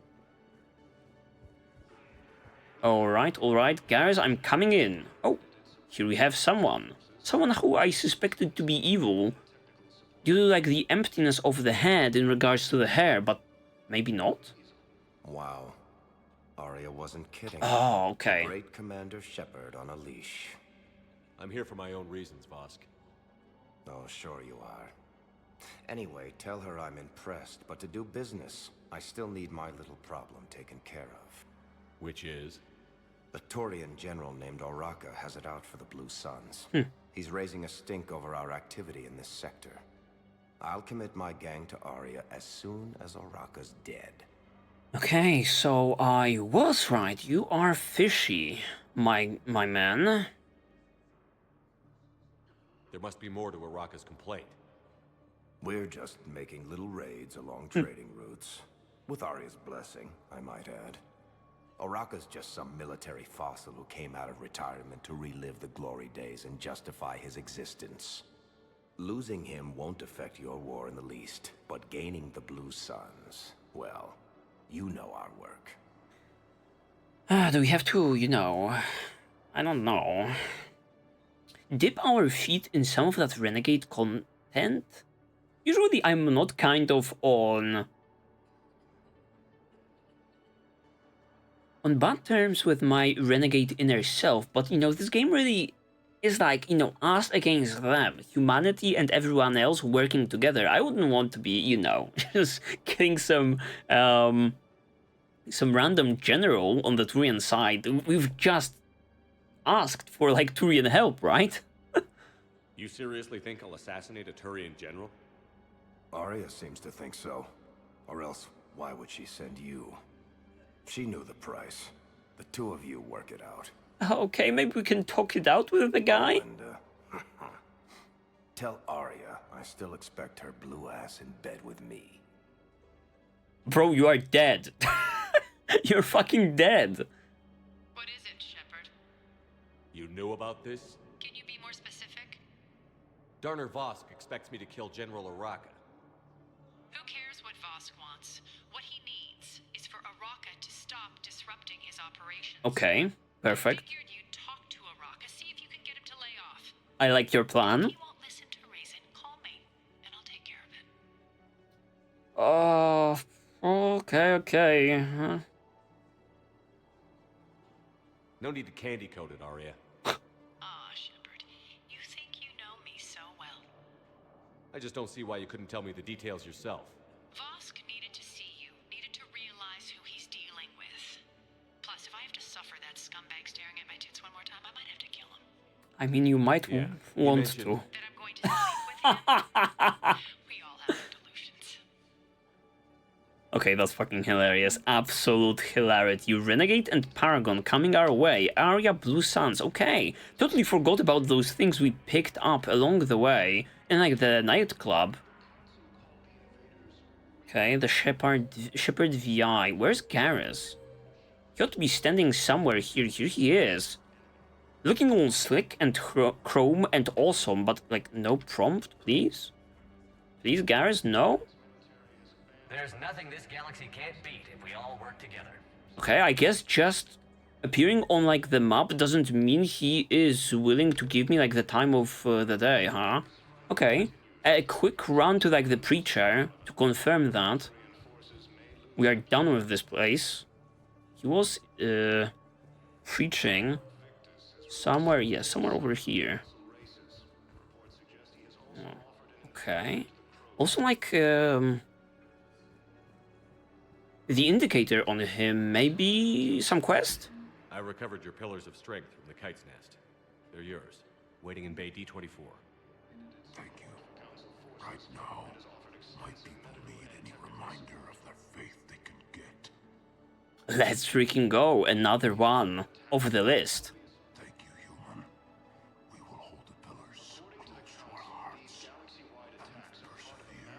Alright, guys, I'm coming in. Oh, here we have someone. Someone who I suspected to be evil due to, like, the emptiness of the head in regards to the hair, but maybe not? Wow. Arya wasn't kidding. Oh, okay. Great Commander Shepard on a leash. I'm here for my own reasons, Vosk. Oh, sure you are. Anyway, tell her I'm impressed, but to do business, I still need my little problem taken care of. Which is? The Turian general named Oraka has it out for the Blue Suns. He's raising a stink over our activity in this sector. I'll commit my gang to Arya as soon as Oraka's dead. Okay, so I was right. You are fishy, my man. There must be more to Oraka's complaint. We're just making little raids along trading routes. With Arya's blessing, I might add. Oraka's just some military fossil who came out of retirement to relive the glory days and justify his existence. Losing him won't affect your war in the least, but gaining the Blue Suns, well, you know our work. Do we have to, you know, I don't know, dip our feet in some of that renegade content? Usually I'm not kind of on bad terms with my renegade inner self, but, you know, this game really is like, you know, us against them, humanity and everyone else working together. I wouldn't want to be, you know, just killing some random general on the Turian side. We've just asked for, like, Turian help, right? You seriously think I'll assassinate a Turian general? Arya seems to think so. Or else, why would she send you? She knew the price. The two of you work it out. Okay, maybe we can talk it out with the guy? And, tell Arya I still expect her blue ass in bed with me. Bro, you are dead. You're fucking dead. What is it, Shepard? You knew about this? Can you be more specific? Darner Vosk expects me to kill General Oraka. Who cares what Vosk wants? What he needs is for Oraka to stop disrupting his operations. Okay, perfect. I figured you'd talk to Oraka, see if you can get him to lay off. I like your plan. If he won't listen to reason, call me, and I'll take care of it. Okay. Huh? No need to candy coat it, Arya. Shepard, you think you know me so well. I just don't see why you couldn't tell me the details yourself. Vosk needed to see you, needed to realize who he's dealing with. Plus, if I have to suffer that scumbag staring at my tits one more time, I might have to kill him. I mean, you might want to. That I'm going to sleep with him. We all have delusions. Okay, that's fucking hilarious. Absolute hilarity. Renegade and Paragon coming our way. Arya, Blue Suns. Okay. Totally forgot about those things we picked up along the way in, like, the nightclub. Okay, the Shepard VI. Where's Garrus? He ought to be standing somewhere here. Here he is. Looking all slick and chrome and awesome, but, like, no prompt, please? Please, Garrus, no? There's nothing this galaxy can't beat if we all work together. Okay, I guess just appearing on, like, the map doesn't mean he is willing to give me, like, the time of the day, huh? Okay, a quick run to, like, the preacher to confirm that we are done with this place. He was preaching somewhere, yeah, somewhere over here. Okay. Also, like, the indicator on him, maybe some quest? I recovered your pillars of strength from the kite's nest. They're yours, waiting in Bay D-24. Thank you. Right now, my people need any reminder of the faith they can get. Let's freaking go. Another one of the list. Thank you, human. We will hold the pillars close to our hearts and persevere.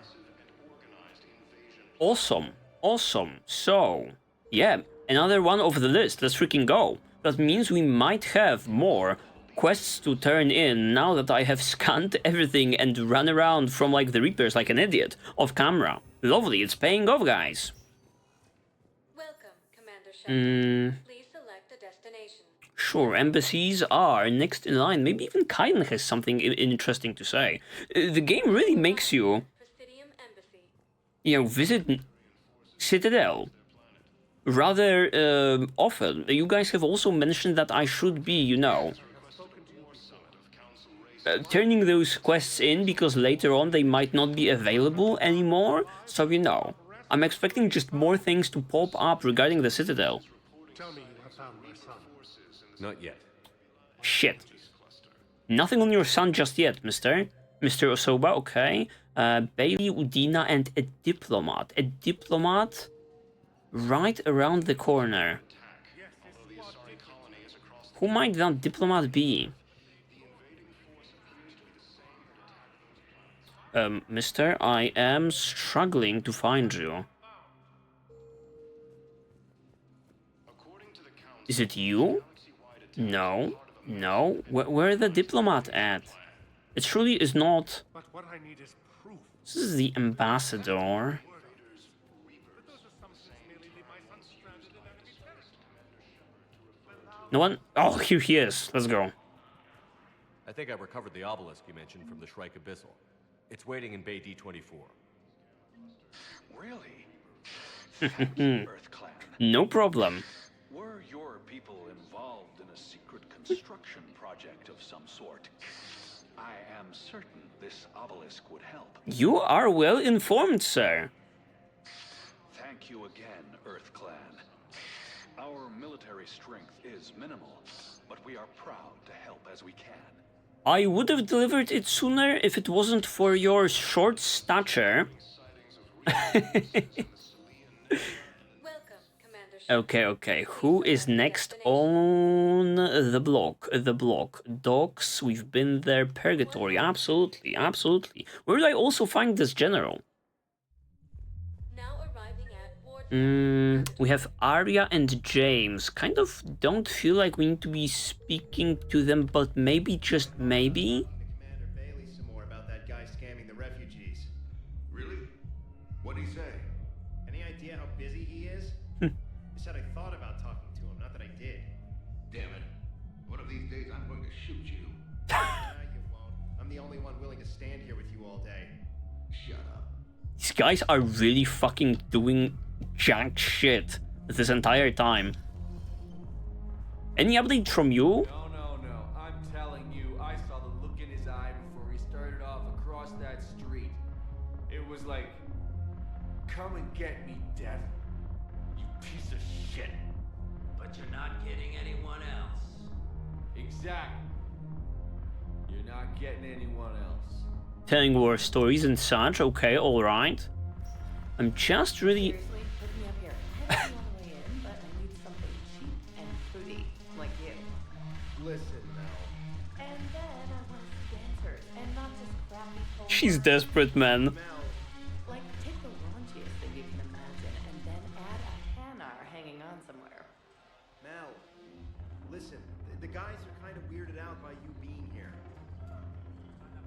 Awesome. Awesome. So, yeah, another one of the list. Let's freaking go. That means we might have more quests to turn in now that I have scanned everything and run around from like the Reapers like an idiot off camera. Lovely, it's paying off, guys. Welcome, Commander Shepard. Please select a destination. Sure, embassies are next in line. Maybe even Kaiden has something interesting to say. The game really makes you, visit Citadel rather often. You guys have also mentioned that I should be, turning those quests in because later on they might not be available anymore. So, I'm expecting just more things to pop up regarding the Citadel. Tell me you have found my son. Not yet. Shit. Nothing on your son just yet, Mr. Osoba, okay. Bailey, Udina, and a diplomat. A diplomat right around the corner. Who might that diplomat be? Mister, I am struggling to find you. Is it you? No. No. Where the diplomat at? It surely is not. But what I need is proof. This is the ambassador. No one? Oh, here he is. Let's go. I think I recovered the obelisk you mentioned from the Shrike Abyssal. It's waiting in Bay D24. Really? Thank you, Earth Clan. No problem. Were your people involved in a secret construction project of some sort? I am certain this obelisk would help. You are well informed, sir. Thank you again, Earth Clan. Our military strength is minimal, but we are proud to help as we can. I would have delivered it sooner if it wasn't for your short stature. Okay. Who is next on the block? Docks, we've been there. Purgatory, absolutely. Where did I also find this general? We have Arya and James. Kind of don't feel like we need to be speaking to them, but maybe, just maybe. Commander Bailey some more about that guy scamming the refugees. Really? What'd he say? Any idea how busy he is? He said I thought about talking to him, not that I did. Damn it. One of these days I'm going to shoot you. You won't. I'm the only one willing to stand here with you all day. Shut up. These guys are really fucking doing jack shit this entire time. Any update from you? No. I'm telling you, I saw the look in his eye before he started off across that street. It was like, come and get me, Death. You piece of shit. But you're not getting anyone else. Exactly. You're not getting anyone else. Telling war stories and such. Okay, alright. I'm just really... She's desperate, man. Like, take the raunchiest thing you can imagine and then add a Hanar hanging on somewhere. Mel, listen, the guys are kind of weirded out by you being here.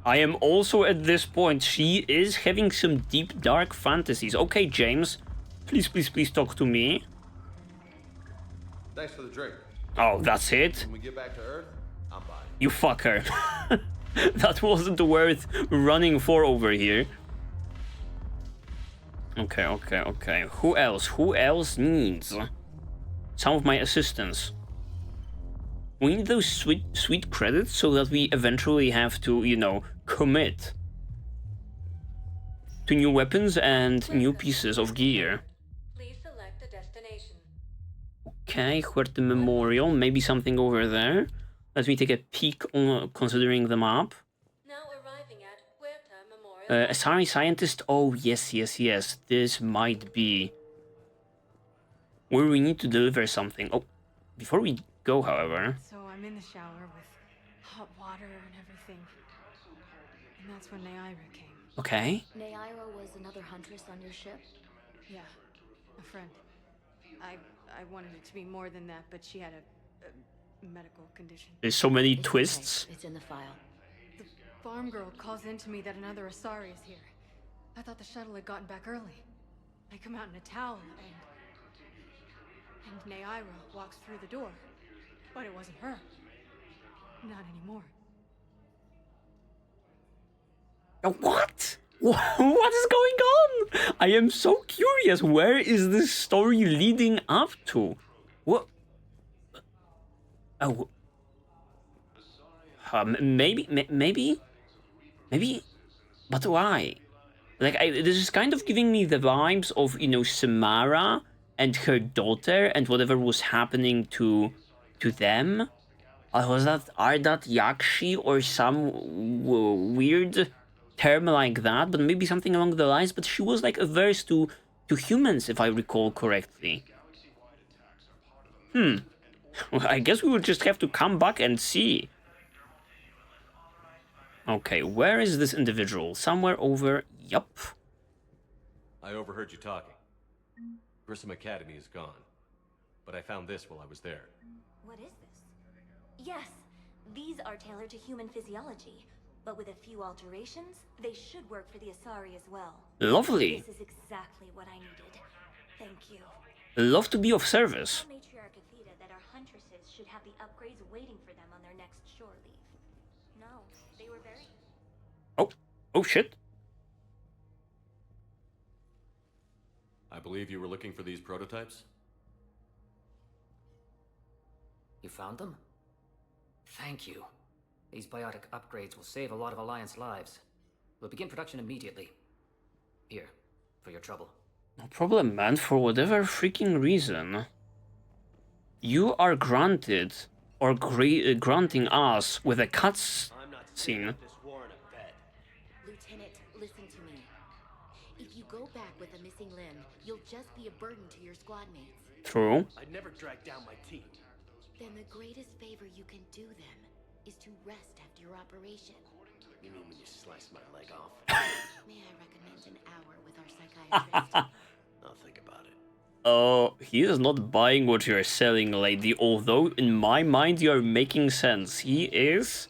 I am also at this point. She is having some deep, dark fantasies. Okay, James. Please talk to me. Thanks for the drink. Oh, that's it? When we get back to Earth, I'm buying. You fucker. That wasn't worth running for over here. Okay. Who else needs some of my assistance? We need those sweet credits so that we eventually have to, commit to new weapons and new pieces of gear. Please select a destination. Okay, Huerta Memorial, maybe something over there. Let me take a peek on considering the map. Now arriving at Huerta Memorial. Asari scientist. Oh, yes. This might be where we need to deliver something. Oh, before we go, however. So I'm in the shower with hot water and everything. And that's when Naira came. Okay. Naira was another huntress on your ship? Yeah, a friend. I wanted it to be more than that, but she had a medical condition. There's so many twists. Okay. It's in the file. The farm girl calls in to me that another Asari is here. I thought the shuttle had gotten back early. I come out in a towel and Naira walks through the door. But it wasn't her. Not anymore. What? What is going on? I am so curious. Where is this story leading up to? What? Oh. Maybe. But why? Like, this is kind of giving me the vibes of, you know, Samara and her daughter and whatever was happening to them. Are that Yakshi or some weird term like that? But maybe something along the lines. But she was like averse to humans, if I recall correctly. Well, I guess we would just have to come back and see. Okay, where is this individual? Somewhere over... Yup. I overheard you talking. Grissom Academy is gone. But I found this while I was there. What is this? Yes, these are tailored to human physiology, but with a few alterations, they should work for the Asari as well. Lovely. This is exactly what I needed. Thank you. Love to be of service. I told Matriarch Athena that our huntresses should have the upgrades waiting for them on their next shore leave. No, they were very... Oh shit. I believe you were looking for these prototypes? You found them? Thank you. These biotic upgrades will save a lot of Alliance lives. We'll begin production immediately. Here, for your trouble. No problem, man. For whatever freaking reason, you are granted, or granting us with a cutscene. Lieutenant, listen to me. If you go back with a missing limb, you'll just be a burden to your squad mates. True. I'd never drag down my team. Then the greatest favor you can do them is to rest after your operation. You mean when you slice my leg off? May I recommend an hour with our psychiatrist? I'll think about it. Oh, he is not buying what you're selling, lady. Although, in my mind, you're making sense. He is...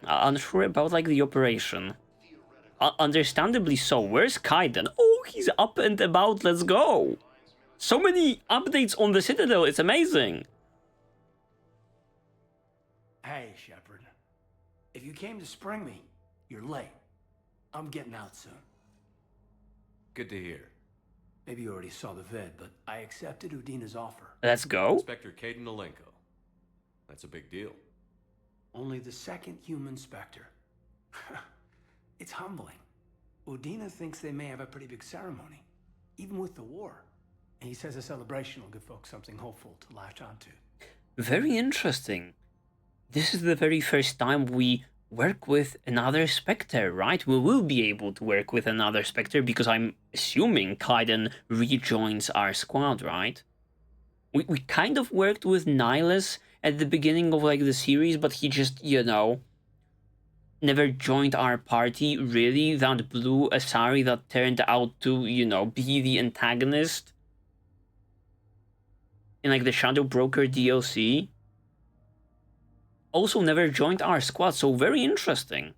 unsure about, like, the operation. Understandably so. Where's Kaiden? Oh, he's up and about. Let's go. So many updates on the Citadel. It's amazing. Hey, Shepard. If you came to spring me, you're late. I'm getting out soon. Good to hear. Maybe you already saw the vid, but I accepted Udina's offer. Let's go. Inspector Kaiden Alenko. That's a big deal. Only the second human Spectre. It's humbling. Udina thinks they may have a pretty big ceremony, even with the war. And he says a celebration will give folks something hopeful to latch onto. Very interesting. This is the very first time we work with another Spectre, right? We will be able to work with another Spectre because I'm assuming Kaiden rejoins our squad, right? We kind of worked with Nihilus at the beginning of, like, the series, but he just, you know, never joined our party, really. That blue Asari that turned out to, you know, be the antagonist in, like, the Shadow Broker DLC. Also never joined our squad, so very interesting.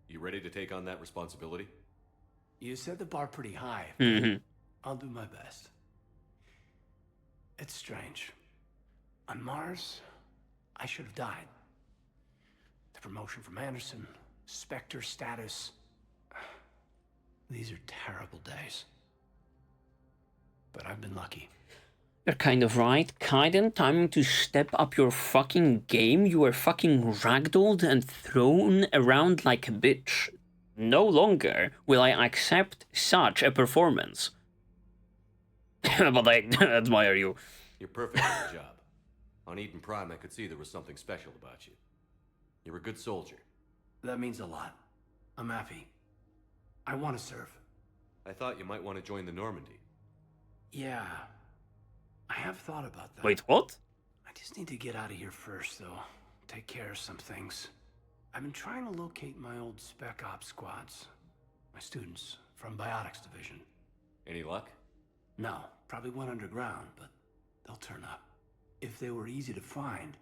You ready to take on that responsibility? You set the bar pretty high. I'll do my best. It's strange. On Mars, I should have died. The promotion from Anderson, Spectre status. These are terrible days. But I've been lucky. You're kind of right, Kaiden. Time to step up your fucking game. You were fucking ragdolled and thrown around like a bitch. No longer will I accept such a performance. But I admire you. You're perfect for the job. On Eden Prime, I could see there was something special about you. You're a good soldier. That means a lot. I'm happy. I want to serve. I thought you might want to join the Normandy. Yeah. I have thought about that. Wait, what? I just need to get out of here first, though. Take care of some things. I've been trying to locate my old Spec Ops squads. My students from Biotics Division. Any luck? No, probably went underground, but they'll turn up. If they were easy to find,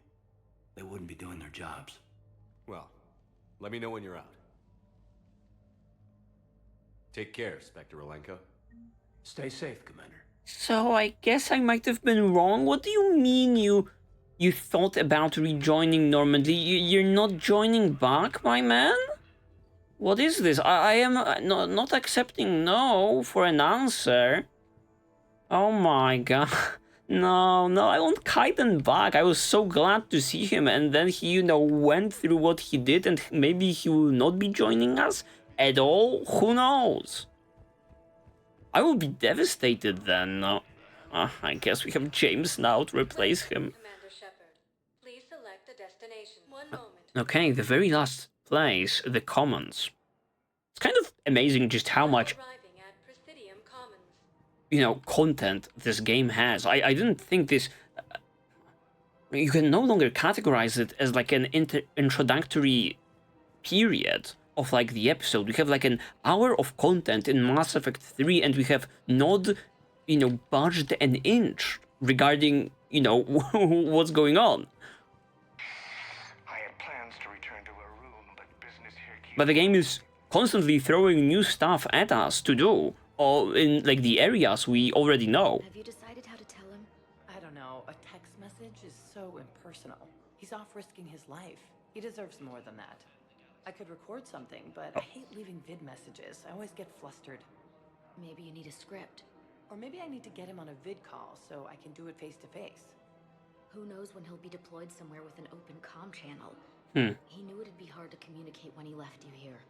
they wouldn't be doing their jobs. Well, let me know when you're out. Take care, Spectre Alenko. Stay safe, Commander. So I guess I might have been wrong. What do you mean you thought about rejoining Normandy? You're not joining back, my man? What is this? I am not accepting no for an answer. Oh my god. No, I want Kaiden back. I was so glad to see him, and then he, you know, went through what he did, and maybe he will not be joining us at all? Who knows? I will be devastated then. I guess we have James now to replace him. Commander Shepard, please select a destination. One moment. Okay, the very last place, the Commons. It's kind of amazing just how much, you know, content this game has. I didn't think this... you can no longer categorize it as like an introductory period of like the episode. We have like an hour of content in Mass Effect 3, and we have not, you know, budged an inch regarding, you know, what's going on. I had plans to return to our room, but business here keeps... But the game is constantly throwing new stuff at us to do, or in like the areas we already know. Have you decided how to tell him? I don't know. A text message is so impersonal. He's off risking his life. He deserves more than that. I could record something, but I hate leaving vid messages. I always get flustered. Maybe you need a script. Or maybe I need to get him on a vid call so I can do it face to face. Who knows when he'll be deployed somewhere with an open comm channel. He knew it'd be hard to communicate when he left you here.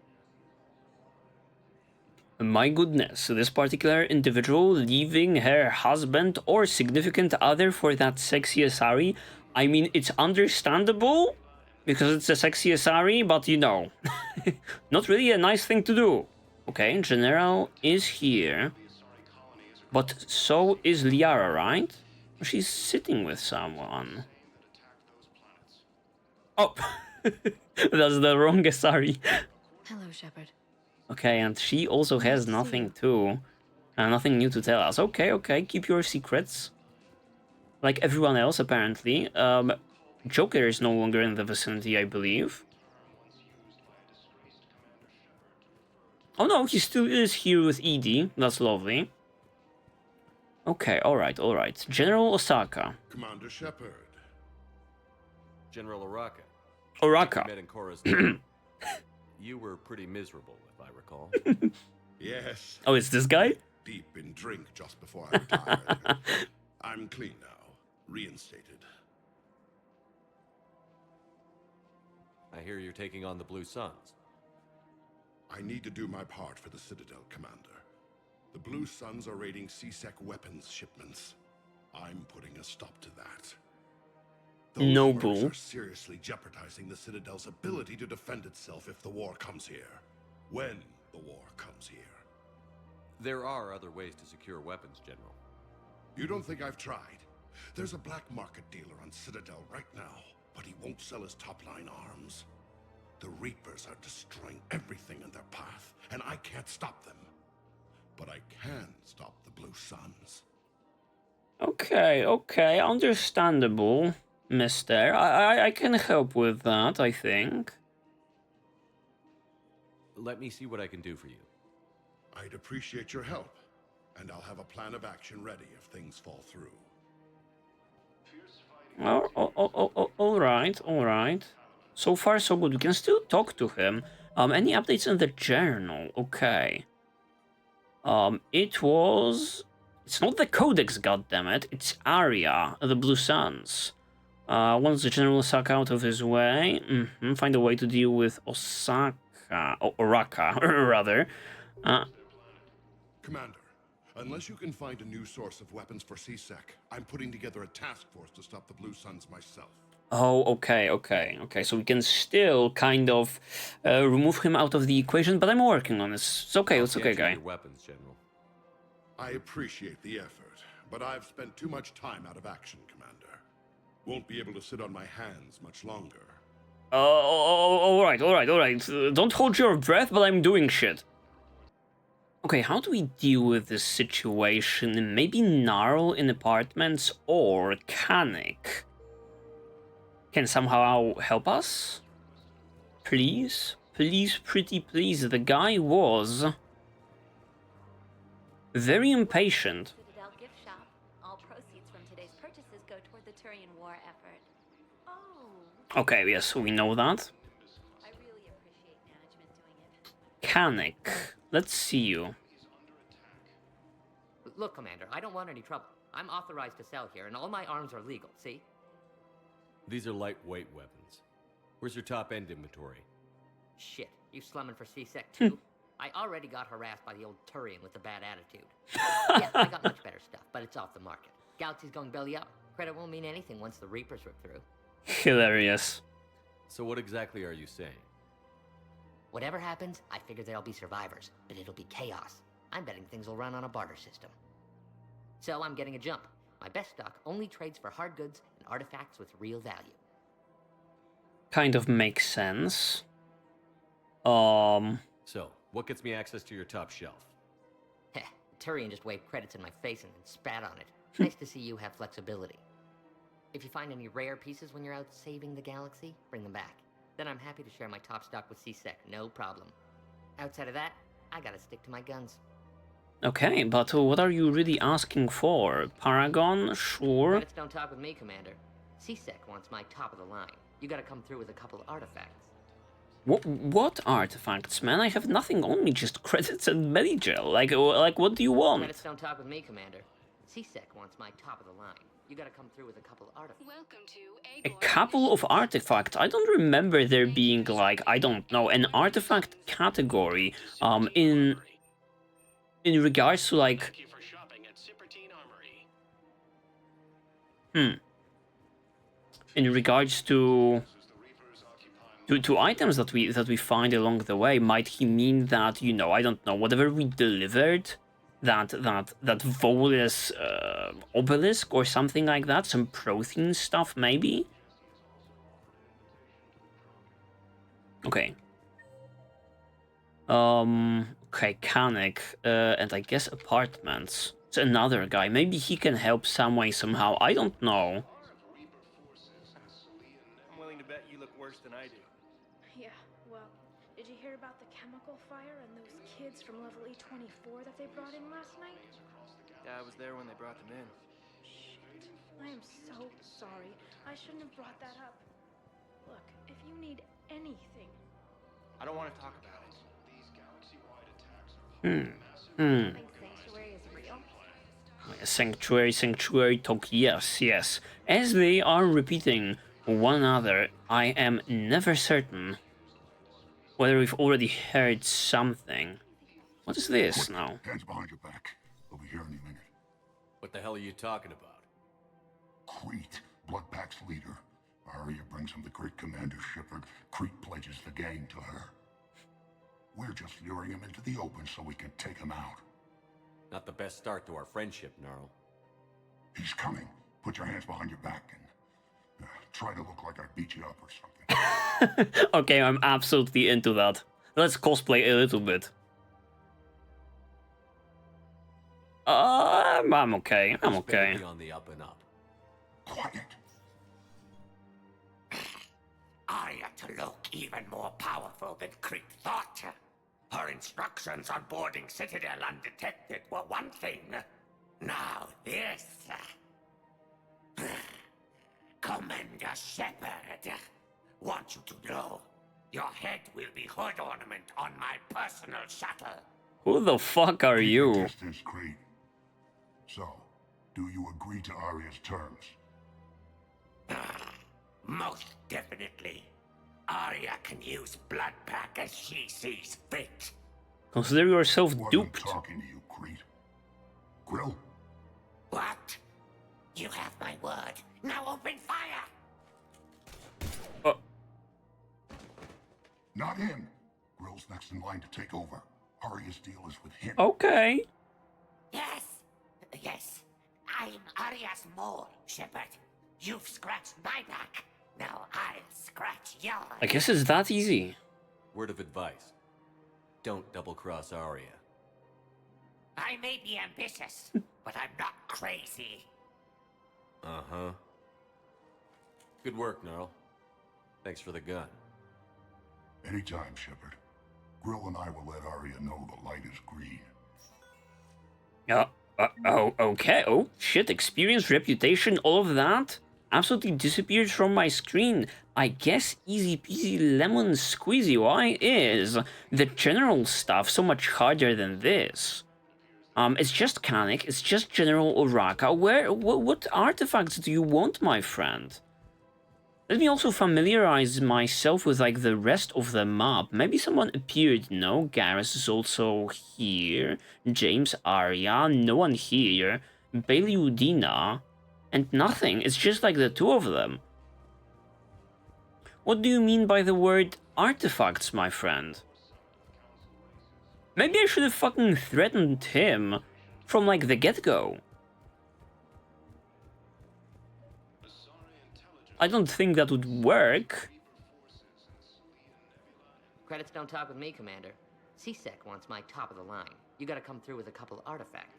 My goodness, this particular individual leaving her husband or significant other for that sexy Asari, I mean, it's understandable because it's a sexy Asari, but you know, not really a nice thing to do. Okay, General is here, but so is Liara, right? She's sitting with someone. Oh, that's the wrong Asari. Hello, Shepard. Okay, and she also has nothing too. Nothing new to tell us. Okay, keep your secrets. Like everyone else, apparently. Joker is no longer in the vicinity, I believe. Oh no, he still is here with Edie. That's lovely. Okay, alright. General Osaka. Commander Shepard. General Araka. Araka. Met in Korra's You were pretty miserable, if I recall. Yes. Oh, it's this guy? Deep in drink just before I retired. I'm clean now. Reinstated. I hear you're taking on the Blue Suns. I need to do my part for the Citadel, Commander. The Blue Suns are raiding C-Sec weapons shipments. I'm putting a stop to that. Those Noble. mercs are seriously jeopardizing the Citadel's ability to defend itself if the war comes here. When the war comes here. There are other ways to secure weapons, General. You don't think I've tried? There's a black market dealer on Citadel right now, but he won't sell his top-line arms. The Reapers are destroying everything in their path, and I can't stop them. But I can stop the Blue Suns. Okay, understandable, mister. I can help with that, I think. Let me see what I can do for you. I'd appreciate your help, and I'll have a plan of action ready if things fall through. Alright. So far, so good. We can still talk to him. Any updates in the journal? Okay. It's not the Codex, goddammit. It's Arya, the Blue Suns. Once the General Osaka out of his way, find a way to deal with Oraka, rather. Commander, unless you can find a new source of weapons for C-Sec, I'm putting together a task force to stop the Blue Suns myself. Oh, okay. So we can still kind of remove him out of the equation, but I'm working on this. It's okay, guy. Your weapons, General. I appreciate the effort, but I've spent too much time out of action, Commander. Won't be able to sit on my hands much longer. Alright. Don't hold your breath, but I'm doing shit. Okay, how do we deal with this situation? Maybe Gnarl in apartments or Kanik can somehow help us? Please? Please, pretty please. The guy was very impatient. Citadel gift shop. All proceeds from today's purchases go toward the Turian war effort. Oh. Okay, yes, we know that. I really appreciate management doing it. Kanik, let's see you. Look, Commander, I don't want any trouble. I'm authorized to sell here, and all my arms are legal, see? These are lightweight weapons. Where's your top-end inventory? Shit, you slumming for C-Sec too? I already got harassed by the old Turian with the bad attitude. Yeah, I got much better stuff, but it's off the market. Galaxy's going belly up. Credit won't mean anything once the Reapers rip through. Hilarious. So what exactly are you saying? Whatever happens, I figure there'll be survivors, but it'll be chaos. I'm betting things will run on a barter system. So I'm getting a jump. My best stock only trades for hard goods and artifacts with real value. Kind of makes sense. So, what gets me access to your top shelf? Heh, Turian just waved credits in my face and then spat on it. Nice to see you have flexibility. If you find any rare pieces when you're out saving the galaxy, bring them back. Then I'm happy to share my top stock with C-Sec, no problem. Outside of that, I gotta stick to my guns. Okay, but what are you really asking for? Paragon? Sure. Credits don't talk with me, Commander. C-Sec wants my top of the line. You gotta come through with a couple artifacts. What artifacts, man? I have nothing on me, just credits and Medigel. Like, what do you want? Credits don't talk with me, Commander. C-Sec wants my top of the line. You gotta come through with a couple artifacts. Welcome to A couple of artifacts. I don't remember there being, like, I don't know, an artifact category, in regards to, like... In regards to items that we find along the way, might he mean that, you know, I don't know, whatever we delivered, that Volus obelisk or something like that, some protein stuff maybe? Okay. Okay, Kanik, and I guess apartments. It's another guy. Maybe he can help some way, somehow. I don't know. I'm willing to bet you look worse than I do. Yeah, well, did you hear about the chemical fire and those kids from level E24 that they brought in last night? Yeah, I was there when they brought them in. Shit. I am so sorry. I shouldn't have brought that up. Look, if you need anything... I don't want to talk about it. Sanctuary is real. Sanctuary talk, yes. As they are repeating one another, I am never certain whether we've already heard something. What is this now? Hands behind your back. We'll be here any minute. What the hell are you talking about? Crete, Bloodpack's leader. Arya brings him the great Commander Shepard. Crete pledges the gang to her. We're just luring him into the open so we can take him out. Not the best start to our friendship, Gnarl. He's coming. Put your hands behind your back and try to look like I beat you up or something. Okay, I'm absolutely into that. Let's cosplay a little bit. I'm okay. I'm okay. Be on the up and up. Quiet. Arya to look even more powerful than Crete thought. Her instructions on boarding Citadel undetected were one thing. Now this. Commander Shepard wants you to know your head will be hood ornament on my personal shuttle. Who the fuck are you? Distance, Crete. So, do you agree to Arya's terms? Most definitely. Arya can use Bloodpack as she sees fit. Consider yourself duped. I'm talking to you, Crete. Grill? What? You have my word. Now open fire! Not him. Grill's next in line to take over. Arya's deal is with him. Okay. Yes. I'm Arya's mole, Shepard. You've scratched my back. Now I'll scratch yours. I guess it's that easy. Word of advice. Don't double-cross Arya. I may be ambitious, but I'm not crazy. Uh-huh. Good work, Gnarl. Thanks for the gun. Anytime, Shepard. Grill and I will let Arya know the light is green. Okay. Oh, shit. Experience, reputation, all of that absolutely disappeared from my screen. I guess easy peasy lemon squeezy. Why is the general stuff so much harder than this? It's just Kanik, it's just General Oraka. What artifacts do you want, my friend? Let me also familiarize myself with, like, the rest of the map. Maybe someone appeared. No, Garrus is also here. James, Arya, no one here. Bailey Udina, and nothing. It's just like the two of them. What do you mean by the word artifacts, my friend? Maybe I should have fucking threatened him from, like, the get-go. I don't think that would work. Credits don't talk with me, Commander. CSEC wants my top of the line. You gotta come through with a couple artifacts.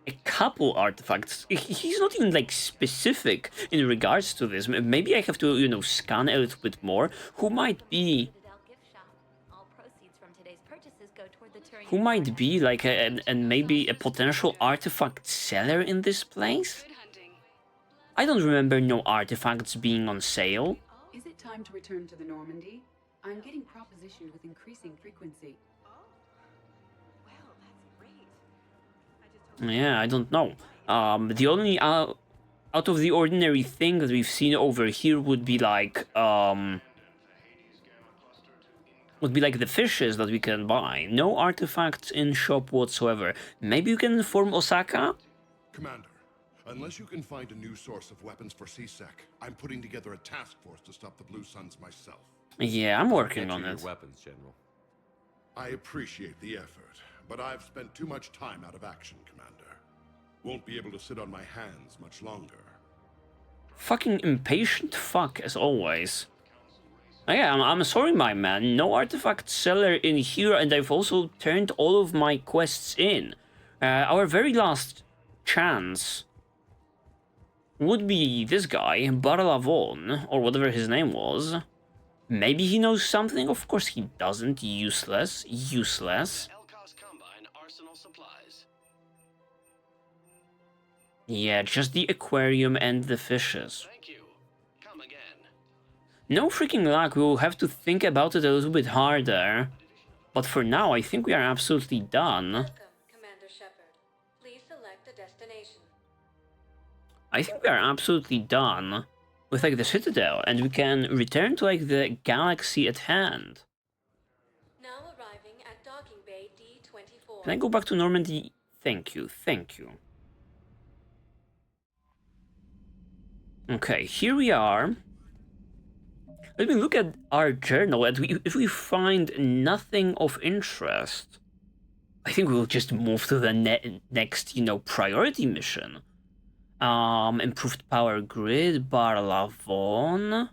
A couple artifacts? He's not even, like, specific in regards to this. Maybe I have to, you know, scan a little bit more. Who might be... Who might be, like, and maybe a potential artifact seller in this place? I don't remember no artifacts being on sale. Is it time to return to the Normandy? I'm getting propositioned with increasing frequency. Yeah, I don't know. The only out of the ordinary thing that we've seen over here would be like the fishes that we can buy. No artifacts in shop whatsoever. Maybe you can inform Osaka? Commander, unless you can find a new source of weapons for CSEC, I'm putting together a task force to stop the Blue Suns myself. Yeah, I'm working on it. Weapons, General. I appreciate the effort, but I've spent too much time out of action, Commander. Won't be able to sit on my hands much longer. Fucking impatient fuck, as always. Yeah, I'm sorry, my man. No artifact seller in here, and I've also turned all of my quests in. Our very last chance would be this guy, Barlavon, or whatever his name was. Maybe he knows something? Of course he doesn't. Useless. Yeah, just the aquarium and the fishes. No freaking luck, we'll have to think about it a little bit harder. But for now, I think we are absolutely done. Welcome, Commander Shepard. Please select a destination. I think we are absolutely done with, like, the Citadel, and we can return to, like, the galaxy at hand. Now arriving at docking bay D24. Can I go back to Normandy? Thank you. Okay, here we are. Let me look at our journal, and if we find nothing of interest, I think we'll just move to the next, you know, priority mission. Improved power grid, Barlavon.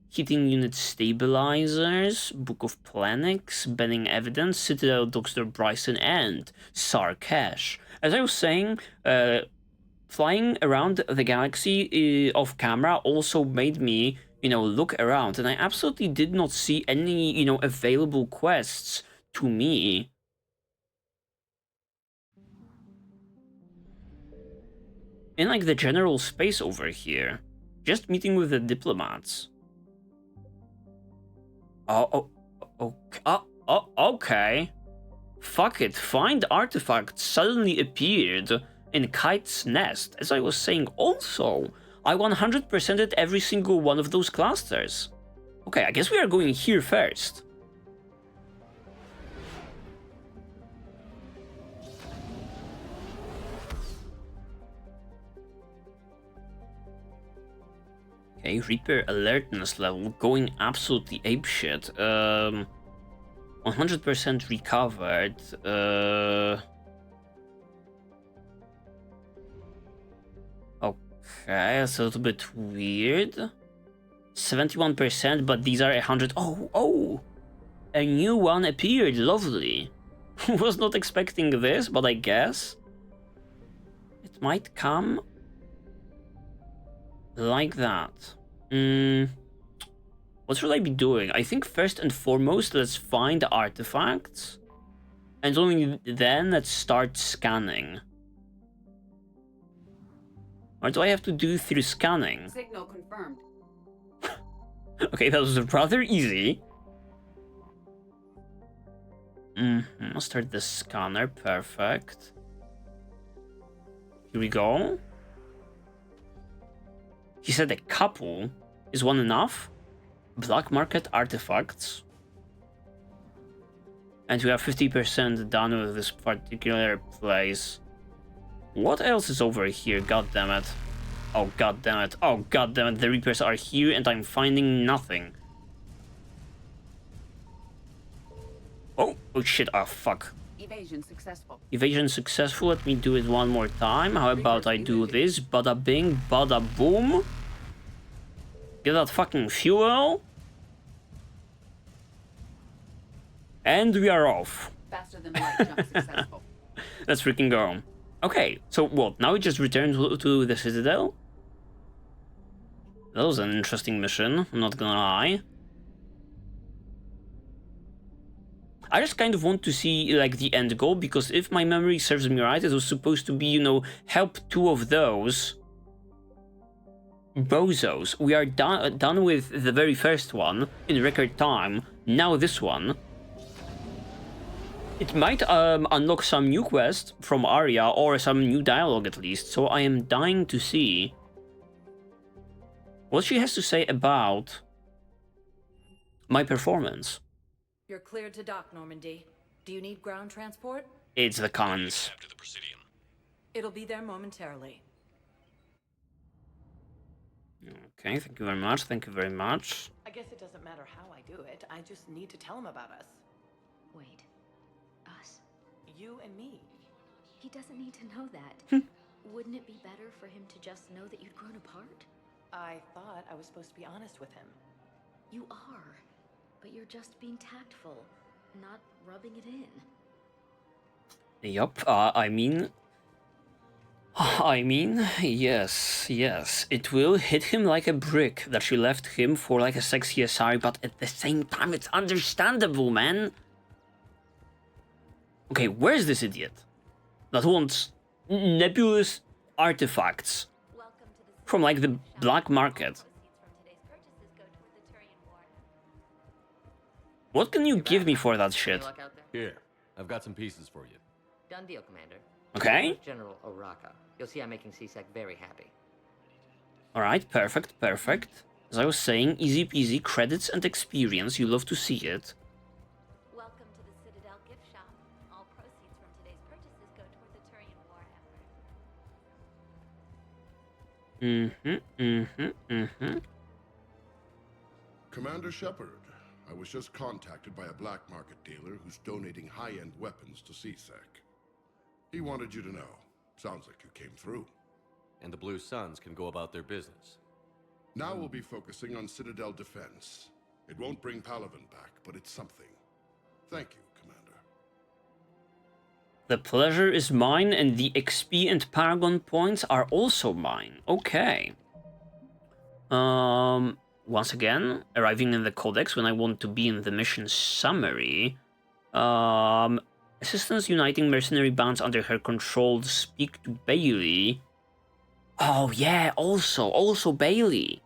Heating unit stabilizers, Book of Planix, Benning Evidence, Citadel, Dr. Bryson, and Sarkesh. As I was saying, flying around the galaxy off camera also made me, you know, look around, and I absolutely did not see any, you know, available quests to me. In, like, the general space over here. Just meeting with the diplomats. Okay. Fuck it, find artifact suddenly appeared in Kite's Nest. As I was saying, also, I 100%ed every single one of those clusters. Okay, I guess we are going here first. Okay, Reaper alertness level going absolutely apeshit. 100% recovered. Okay, that's a little bit weird. 71%, but these are 100. Oh! a new one appeared. Lovely. Was not expecting this, but I guess it might come like that. What should I be doing? I think first and foremost, let's find the artifacts. And only then, let's start scanning. What do I have to do through scanning? Signal confirmed. Okay, that was rather easy. I'll start the scanner. Perfect. Here we go. He said a couple. Is one enough? Black market artifacts. And we are 50% done with this particular place. What else is over here? God damn it. Oh god damn it. Oh god damn it. The Reapers are here and I'm finding nothing. Oh shit. Oh fuck. Evasion successful. Evasion successful. Let me do it one more time. How about I do this? Bada bing, bada boom. Get that fucking fuel. And we are off. Faster than light jump successful. Let's freaking go. Okay, so what? Now we just return to the Citadel? That was an interesting mission, I'm not gonna lie. I just kind of want to see, like, the end goal, because if my memory serves me right, it was supposed to be, you know, help two of those bozos. We are done with the very first one in record time. Now this one. It might unlock some new quest from Arya or some new dialogue at least, so I am dying to see what she has to say about my performance. You're cleared to dock, Normandy. Do you need ground transport? It's the cons. It'll be there momentarily. Okay, thank you very much, thank you very much. I guess it doesn't matter how I do it. I just need to tell him about us. Wait. Us? You and me. He doesn't need to know that. Wouldn't it be better for him to just know that you'd grown apart? I thought I was supposed to be honest with him. You are. But you're just being tactful, not rubbing it in. Yup, I mean, yes, it will hit him like a brick that she left him for like a sexy Asari, but at the same time, it's understandable, man. Okay, where's this idiot that wants nebulous artifacts from like the black market? What can you give me for that shit? Here, I've got some pieces for you. Done deal, Commander. Okay. General Oraka. You'll see I'm making CSEC very happy. Alright, perfect, perfect. As I was saying, easy peasy, credits and experience, you love to see it. Welcome to the Citadel gift shop. All proceeds from today's purchases go toward the Turian war effort. Commander Shepard, I was just contacted by a black market dealer who's donating high-end weapons to CSEC. He wanted you to know. Sounds like you came through. And the Blue Suns can go about their business. Now we'll be focusing on Citadel defense. It won't bring Palaven back, but it's something. Thank you, Commander. The pleasure is mine, and the XP and Paragon points are also mine. Okay. Once again, arriving in the Codex when I want to be in the mission summary. Assistance uniting mercenary bands under her control. Speak to Bailey. Oh yeah, also Bailey.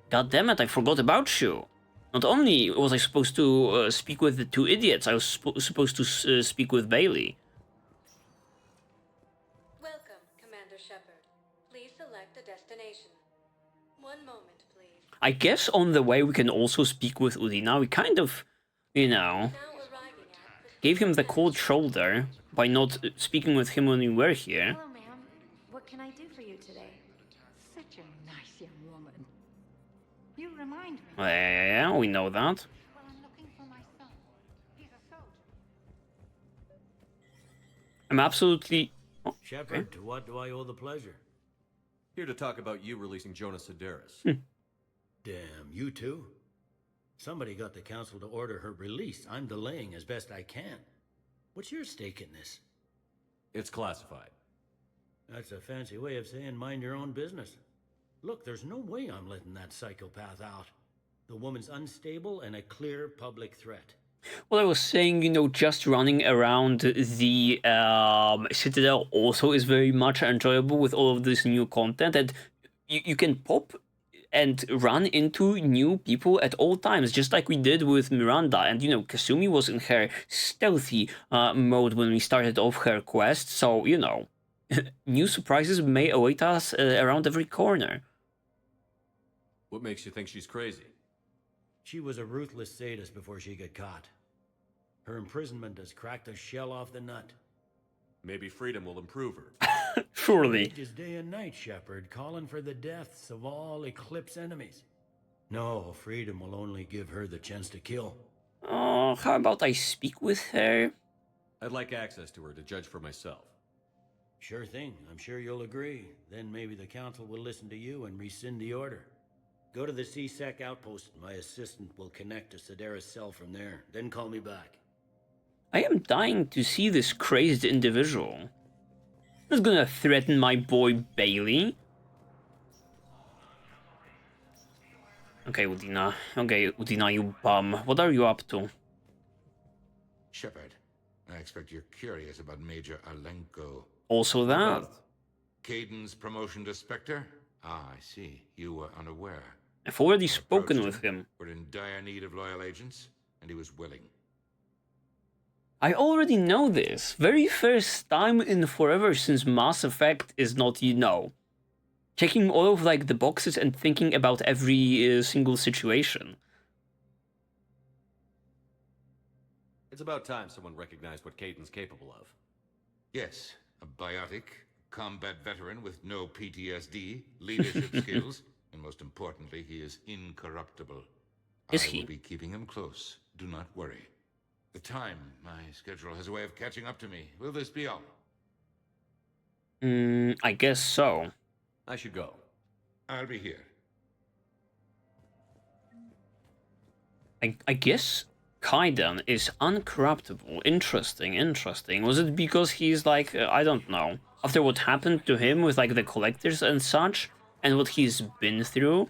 God damn it, I forgot about you. Not only was I supposed to speak with the two idiots, I was supposed to speak with Bailey. Welcome, Commander Shepard. Please select a destination. One moment, please. I guess on the way we can also speak with Udina. We kind of, you know, gave him the cold shoulder by not speaking with him when we were here. Hello, ma'am. What can I do for you today? Such a nice young woman. You remind me. Yeah, we know that. Well, I'm looking for my son. He's a soldier. I'm absolutely... Oh, Shepard, okay. to what do I owe the pleasure? Here to talk about you releasing Jonas Sedaris. Damn, you too? Somebody got the council to order her release. I'm delaying as best I can. What's your stake in this? It's classified. That's a fancy way of saying mind your own business. Look, there's no way I'm letting that psychopath out. The woman's unstable and a clear public threat. Well, I was saying, you know, just running around the Citadel also is very much enjoyable with all of this new content, and you can pop and run into new people at all times, just like we did with Miranda. And, you know, Kasumi was in her stealthy mode when we started off her quest, so, you know, new surprises may await us around every corner. What makes you think she's crazy? She was a ruthless sadist before she got caught. Her imprisonment has cracked a shell off the nut. Maybe freedom will improve her. Surely. Just day and night, Shepard, calling for the deaths of all Eclipse enemies. No, freedom will only give her the chance to kill. Oh, how about I speak with her? I'd like access to her to judge for myself. Sure thing. I'm sure you'll agree. Then maybe the council will listen to you and rescind the order. Go to the C-Sec outpost. My assistant will connect to Sidera's cell from there. Then call me back. I am dying to see this crazed individual. Who's gonna threaten my boy Bailey? Okay, Udina. Okay, Udina, you bum. What are you up to? Shepard, I expect you're curious about Major Alenko. Also that? Caden's promotion to Spectre? Ah, I see. You were unaware. I've already spoken with him. We're in dire need of loyal agents, and he was willing. I already know this. Very first time in forever since Mass Effect is not, you know, checking all of like the boxes and thinking about every single situation. It's about time someone recognized what Caden's capable of. Yes, a biotic, combat veteran with no PTSD, leadership skills, and most importantly, he is incorruptible. Is I he? will be keeping him close. Do not worry. The time, my schedule has a way of catching up to me. Will this be all? I guess so. I should go. I'll be here. I guess Kaiden is uncorruptible. Interesting. Was it because he's like, I don't know, after what happened to him with like the collectors and such, and what he's been through?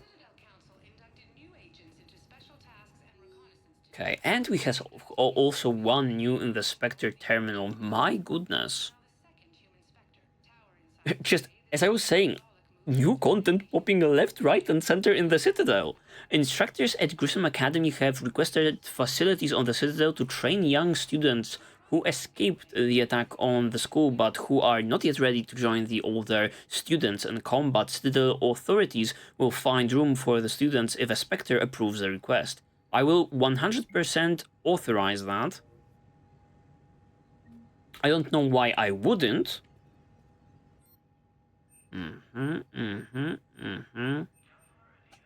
Okay, and we have also one new in the Spectre terminal. My goodness. Just, as I was saying, new content popping left, right, and center in the Citadel. Instructors at Grissom Academy have requested facilities on the Citadel to train young students who escaped the attack on the school but who are not yet ready to join the older students in combat. Citadel authorities will find room for the students if a Spectre approves the request. I will 100% authorize that. I don't know why I wouldn't.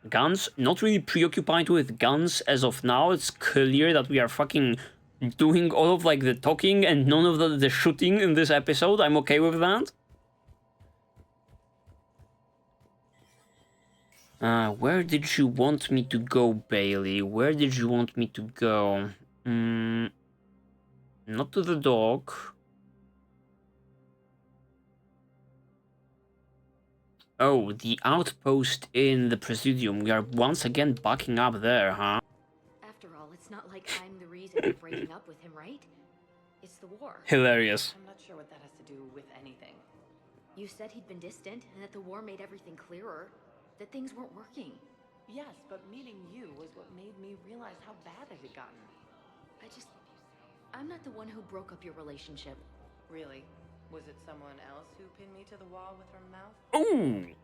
Guns, not really preoccupied with guns as of now. It's clear that we are fucking doing all of like the talking and none of the shooting in this episode. I'm okay with that. Where did you want me to go, Bailey? Where did you want me to go? Not to the dock. Oh, the outpost in the Presidium. We are once again backing up there, huh? After all, it's not like I'm the reason you're breaking up with him, right? It's the war. Hilarious. I'm not sure what that has to do with anything. You said he'd been distant and that the war made everything clearer. That things weren't working. Yes, but meeting you was what made me realize how bad it had gotten. I'm not the one who broke up your relationship. Really? Was it someone else who pinned me to the wall with her mouth? Ooh,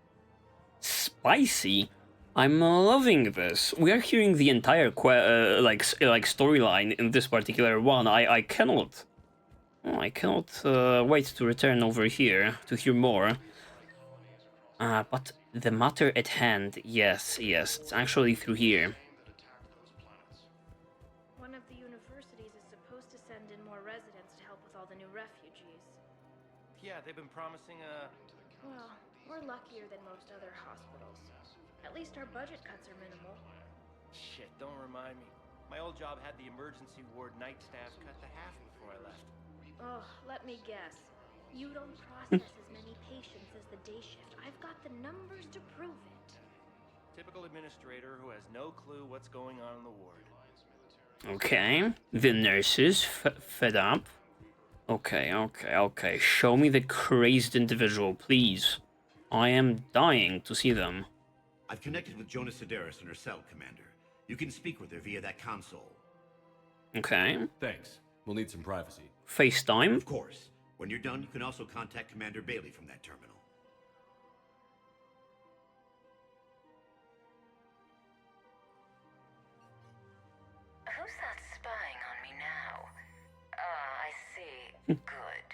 spicy. I'm loving this. We are hearing the entire like storyline in this particular one. I cannot wait to return over here to hear more. But the matter at hand, yes, it's actually through here. One of the universities is supposed to send in more residents to help with all the new refugees. Yeah, they've been promising Well, we're luckier than most other hospitals. At least our budget cuts are minimal. Shit, don't remind me. My old job had the emergency ward night staff cut to half before I left. Oh, let me guess. You don't process as many patients as the day shift. I've got the numbers to prove it. Typical administrator who has no clue what's going on in the ward. Okay, the nurses fed up. Okay. Show me the crazed individual, please. I am dying to see them. I've connected with Jonas Sedaris in her cell, Commander. You can speak with her via that console. Okay. Thanks. We'll need some privacy. FaceTime? Of course. When you're done, you can also contact Commander Bailey from that terminal. Who's that spying on me now? Ah, I see. Good.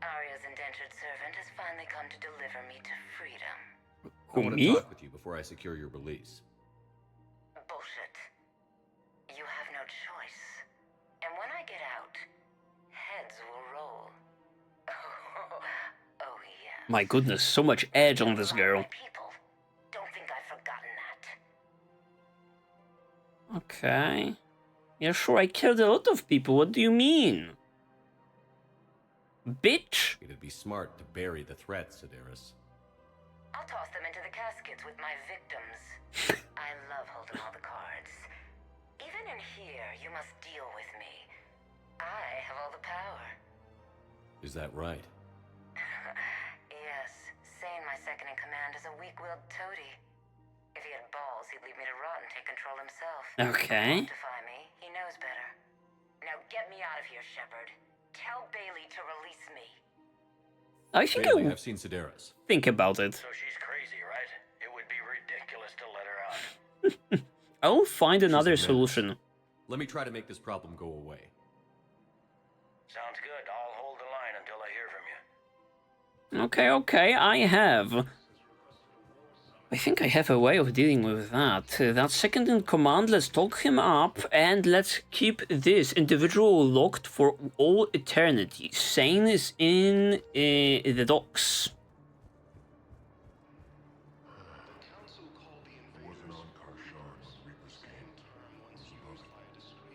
Arya's indentured servant has finally come to deliver me to freedom. I want to talk with you before I secure your release. Bullshit. You have no choice. And when I get out, heads will roll. Oh yeah. My goodness, so much edge on this girl. Don't think I've forgotten that. Okay. Yeah, sure, I killed a lot of people. What do you mean? Bitch! It'd be smart to bury the threat, Sedaris. I'll toss them into the caskets with my victims. I love holding all the cards. Even in here, you must deal with me. I have all the power. Is that right? Yes, Sane, my second in command, is a weak-willed toady. If he had balls, he'd leave me to rot and take control himself. Okay. Don't defy me. He knows better. Now get me out of here, Shepard. Tell Bailey to release me. I think Bailey, I've seen Sedaris. Think about it. So she's crazy, right? It would be ridiculous to let her out. I'll find another solution. Let me try to make this problem go away. Sounds good. I'll hold the line until I hear from you. Okay, I think I have a way of dealing with that. That second in command, let's talk him up, and let's keep this individual locked for all eternity. Sane is in the docks.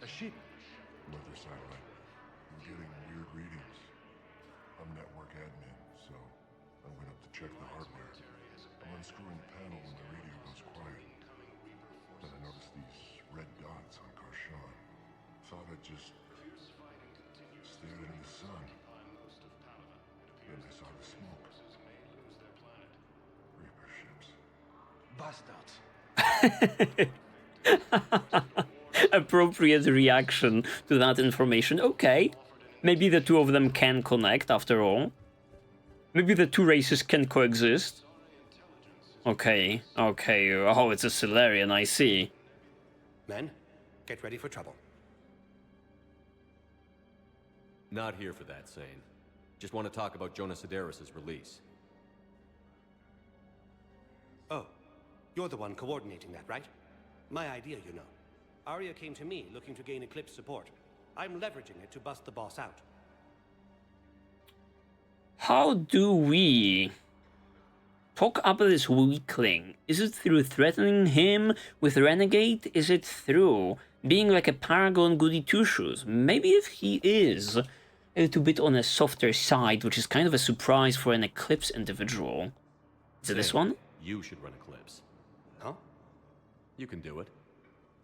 A sheep. Weather satellite. I'm getting weird readings. I'm network admin, so I went up to check the hardware. I'm unscrewing the panel when the radio goes quiet. Then I noticed these red dots on Karshan. Thought I'd just stared into the sun. Then I saw the smoke. Reaper ships. Bastards. Appropriate reaction to that information. Okay, maybe the two of them can connect after all. Maybe the two races can coexist. Okay. Oh, it's a Salarian, I see. Men, get ready for trouble. Not here for that, Sane. Just want to talk about Jonas Sedaris' release. Oh, you're the one coordinating that, right? My idea, you know. Arya came to me looking to gain Eclipse support. I'm leveraging it to bust the boss out. How do we talk up this weakling? Is it through threatening him with Renegade? Is it through being like a Paragon goody two-shoes? Maybe if he is a little bit on a softer side, which is kind of a surprise for an Eclipse individual. Is it this one? You should run Eclipse. Huh? You can do it.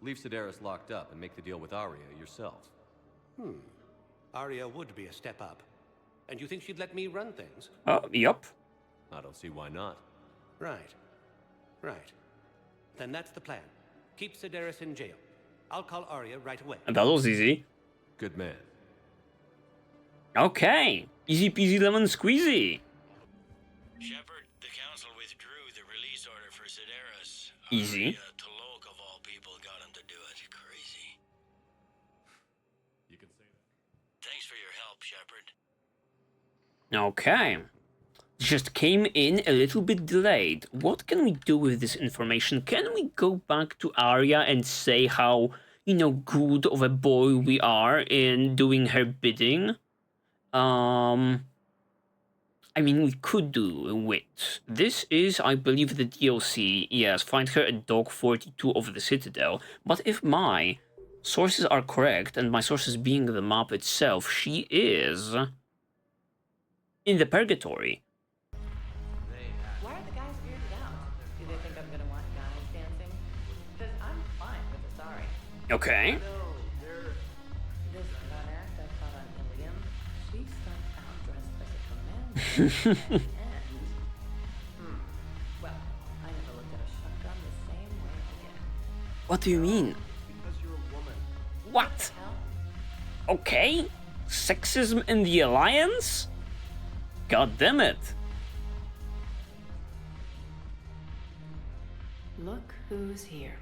Leave Sedaris locked up and make the deal with Arya yourself. Arya would be a step up. And you think she'd let me run things? Yup. I don't see why not. Right. Then that's the plan. Keep Sedaris in jail. I'll call Arya right away. That was easy. Good man. Okay. Easy peasy lemon squeezy. Shepard, the council withdrew the release order for Sedaris. Easy. Talok of all people got him to do it. Crazy. You can say that. Thanks for your help, Shepard. Okay. Just came in a little bit delayed. What can we do with this information? Can we go back to Arya and say how, good of a boy we are in doing her bidding? I I mean, we could do with. This is, I believe, the DLC. Yes, find her at Dock 42 of the Citadel. But if my sources are correct, and my sources being the map itself, she is in the Purgatory. Why are the guys weirded out? Do they think I'm gonna want guys dancing? Because I'm fine with Asari. Okay. This one act I caught on Ilium, she starts out dressed as a commander. Well, I never looked at a shotgun the same way again. What do you mean? Because you're a woman. What? Okay. Sexism in the Alliance? God damn it. Look who's here.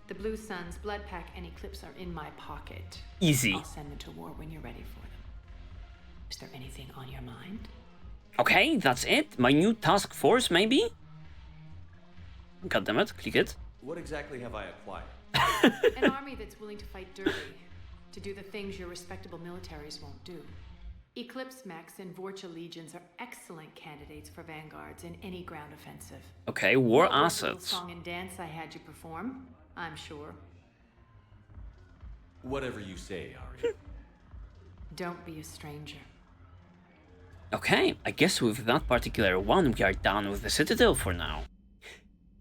The Blue Suns, Blood Pack, and Eclipse are in my pocket. Easy. I'll send them to war when you're ready for them. Is there anything on your mind? Okay, that's it. My new task force, maybe? God damn it, click it. What exactly have I acquired? An army that's willing to fight dirty, to do the things your respectable militaries won't do. Eclipse mechs and Vorcha legions are excellent candidates for vanguards in any ground offensive. Okay, war What was the assets. little song and dance I had you perform? I'm sure. Whatever you say, Ari. Don't be a stranger. Okay, I guess with that particular one, we are done with the Citadel for now.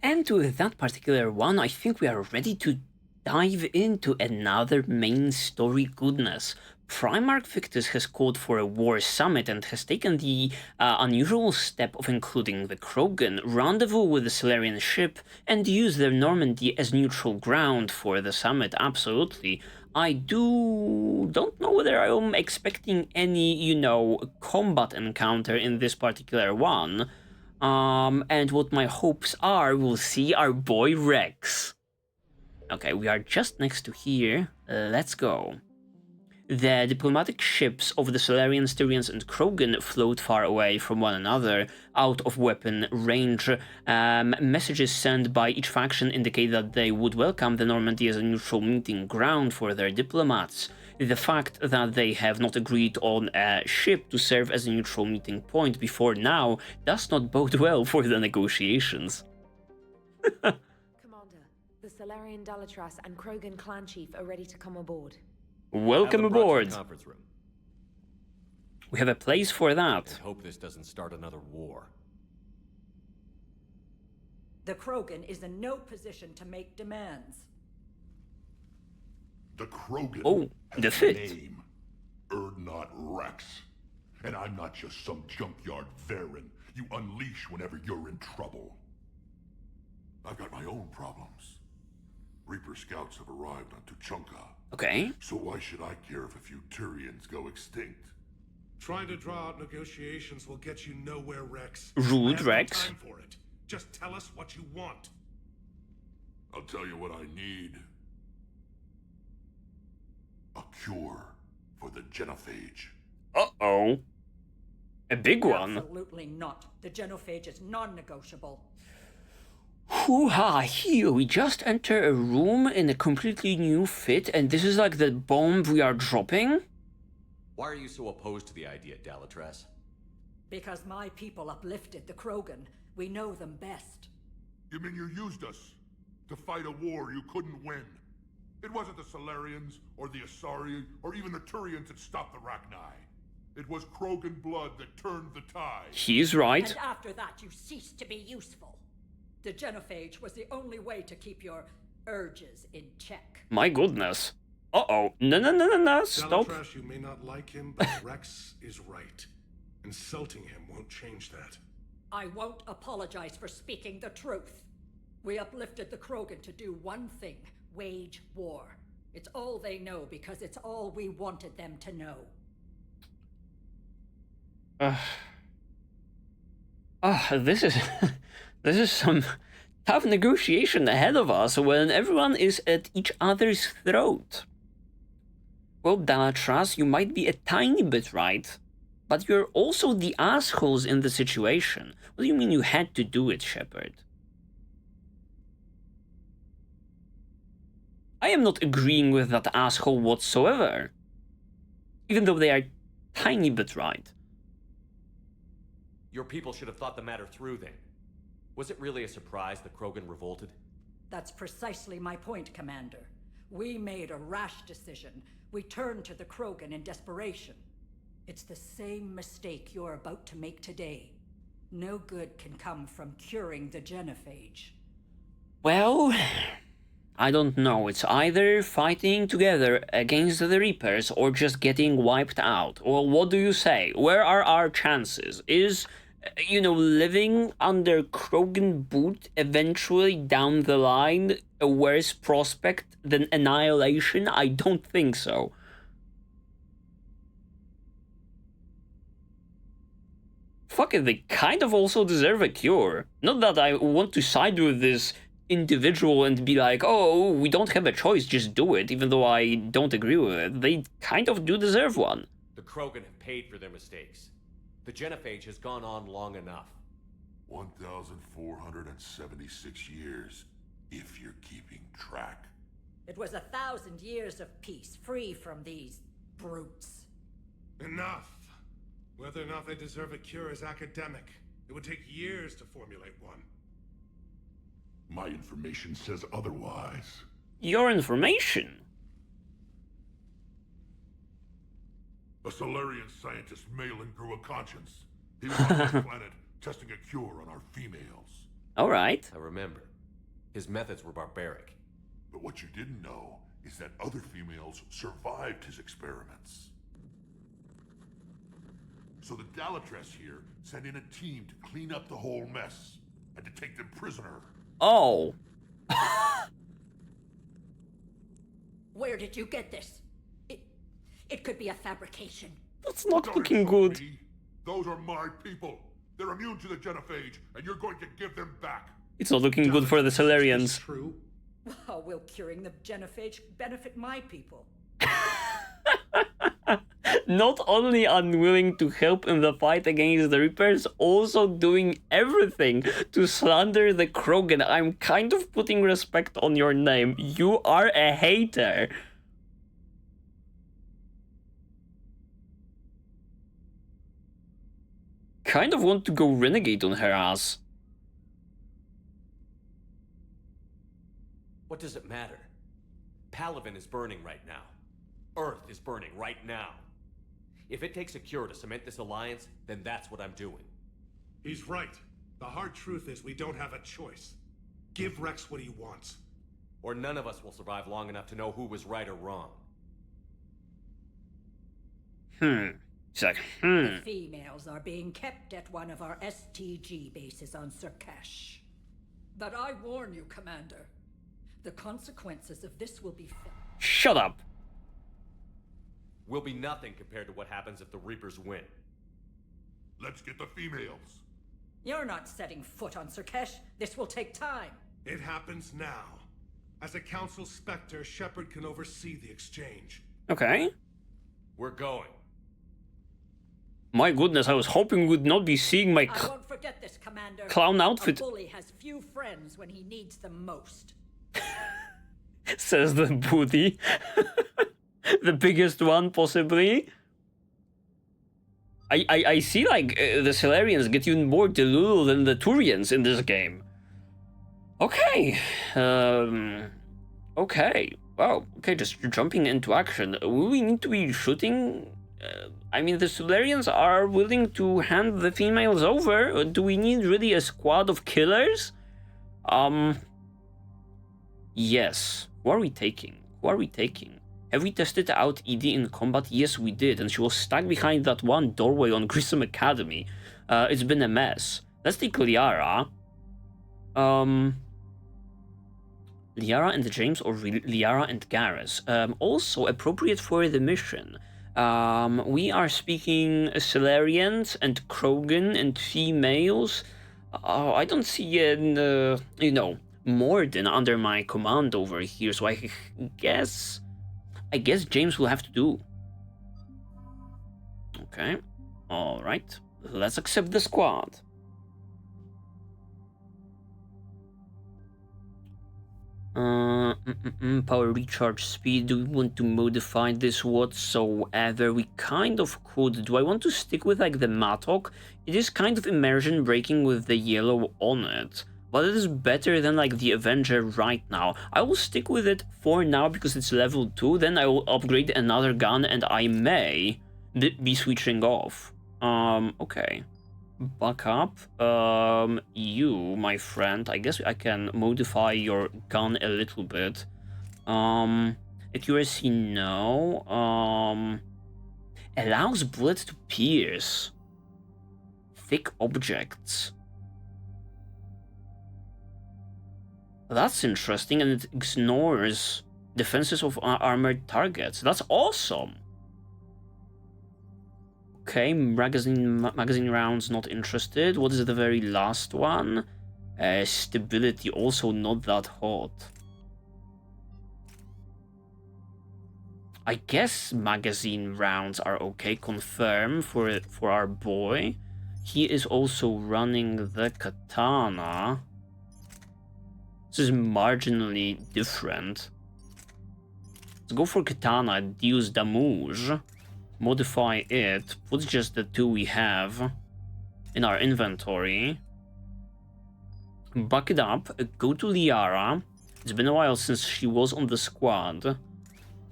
And with that particular one, I think we are ready to dive into another main story goodness. Primarch Victus has called for a war summit and has taken the unusual step of including the Krogan, rendezvous with the Salarian ship, and use their Normandy as neutral ground for the summit, absolutely. I don't know whether I'm expecting any, you know, combat encounter in this particular one. And what my hopes are, we'll see our boy Rex. Okay, we are just next to here. Let's go. The diplomatic ships of the Salarians, Tyrians, and Krogan float far away from one another, out of weapon range. Messages sent by each faction indicate that they would welcome the Normandy as a neutral meeting ground for their diplomats. The fact that they have not agreed on a ship to serve as a neutral meeting point before now does not bode well for the negotiations. Commander, the Salarian Dalatras and Krogan clan chief are ready to come aboard. Welcome aboard. Conference room. We have a place for that. I hope this doesn't start another war. The Krogan is in no position to make demands. The Krogan the has a fit. name. Erdnot Rex. And I'm not just some junkyard Varen you unleash whenever you're in trouble. I've got my own problems. Reaper scouts have arrived on Tuchanka. Okay. So why should I care if a few Tyrians go extinct? Trying to draw out negotiations will get you nowhere, Rex. Rude, I have Rex. No time for it. Just tell us what you want. I'll tell you what I need. A cure for the genophage. Uh-oh. A big one. Absolutely not. The genophage is non-negotiable. Hoo-ha, here we just enter a room in a completely new fit, and this is like the bomb we are dropping? Why are you so opposed to the idea, Dalatras? Because my people uplifted the Krogan. We know them best. You mean you used us to fight a war you couldn't win? It wasn't the Salarians, or the Asari, or even the Turians that stopped the Rachni. It was Krogan blood that turned the tide. He's right. And after that, you ceased to be useful. The genophage was the only way to keep your urges in check. My goodness. Uh-oh. No, stop. Dalatras, you may not like him, but Rex is right. Insulting him won't change that. I won't apologize for speaking the truth. We uplifted the Krogan to do one thing, wage war. It's all they know because it's all we wanted them to know. This is this is some tough negotiation ahead of us when everyone is at each other's throat. Well, Dalatras, you might be a tiny bit right, but you're also the assholes in the situation. What do you mean you had to do it, Shepard? I am not agreeing with that asshole whatsoever, even though they are tiny bit right. Your people should have thought the matter through then. Was it really a surprise that Krogan revolted? That's precisely my point, Commander. We made a rash decision. We turned to the Krogan in desperation. It's the same mistake you're about to make today. No good can come from curing the genophage. Well, I don't know. It's either fighting together against the Reapers or just getting wiped out. Well, what do you say? Where are our chances? Is, living under Krogan boot eventually down the line a worse prospect than annihilation? I don't think so. Fuck it, they kind of also deserve a cure. Not that I want to side with this individual and be like, oh, we don't have a choice, just do it, even though I don't agree with it. They kind of do deserve one. The Krogan have paid for their mistakes. The genophage has gone on long enough. 1,476 years, if you're keeping track. It was 1,000 years of peace, free from these brutes. Enough! Whether or not they deserve a cure is academic. It would take years to formulate one. My information says otherwise. Your information? A Salarian scientist, Malin, grew a conscience. He was on our planet, testing a cure on our females. Alright. I remember. His methods were barbaric. But what you didn't know is that other females survived his experiments. So the Dalatress here sent in a team to clean up the whole mess and to take them prisoner. Oh. Where did you get this? It could be a fabrication. That's not Don't looking insult good. me. Those are my people. They're immune to the genophage, and you're going to give them back. It's not looking good for the Salarians. True. How will curing the genophage benefit my people? Not only unwilling to help in the fight against the Reapers, also doing everything to slander the Krogan. I'm kind of putting respect on your name. You are a hater. Kind of want to go renegade on her ass. What does it matter? Palaven is burning right now. Earth is burning right now. If it takes a cure to cement this alliance, then that's what I'm doing. He's right. The hard truth is we don't have a choice. Give Rex what he wants. Or none of us will survive long enough to know who was right or wrong. She's like, The females are being kept at one of our STG bases on Surkash. But I warn you, Commander. The consequences of this will be... Shut up. Will be nothing compared to what happens if the Reapers win. Let's get the females. You're not setting foot on Surkash. This will take time. It happens now. As a Council Spectre, Shepard can oversee the exchange. Okay. We're going. My goodness, I was hoping we'd not be seeing my I won't forget this, Commander. clown outfit. A bully has few friends when he needs them most. Says the booty. The biggest one, possibly. I see, like, the Salarians get even more delulu than the Turians in this game. Okay. Okay. Wow. Okay, just jumping into action. Will we need to be shooting? I mean, the Salarians are willing to hand the females over. Do we need really a squad of killers? Yes. Who are we taking? Who are we taking? Have we tested out Edie in combat? Yes, we did, and she was stuck behind that one doorway on Grissom Academy. It's been a mess. Let's take Liara. Liara and James or Liara and Garrus. Also appropriate for the mission. We are speaking Salarians and Krogan and females. I don't see an, Morden under my command over here, so I guess James will have to do. Okay. Alright. Let's accept the squad. Power recharge speed. Do we want to modify this whatsoever? We kind of could. Do I want to stick with like the Mattock? It is kind of immersion breaking with the yellow on it, but it is better than like the Avenger right now. I will stick with it for now because it's level 2. Then I will upgrade another gun and I may be switching off. Okay. Back up. You, my friend, I guess I can modify your gun a little bit. Accuracy, no. Allows bullets to pierce thick objects. That's interesting, and it ignores defenses of armored targets. That's awesome. Okay, magazine rounds, not interested. What is the very last one? Stability, also not that hot. I guess magazine rounds are okay. Confirm for our boy. He is also running the katana. This is marginally different. Let's go for katana. It deals damage. Modify it, put just the 2 we have in our inventory. Back it up, go to Liara. It's been a while since she was on the squad.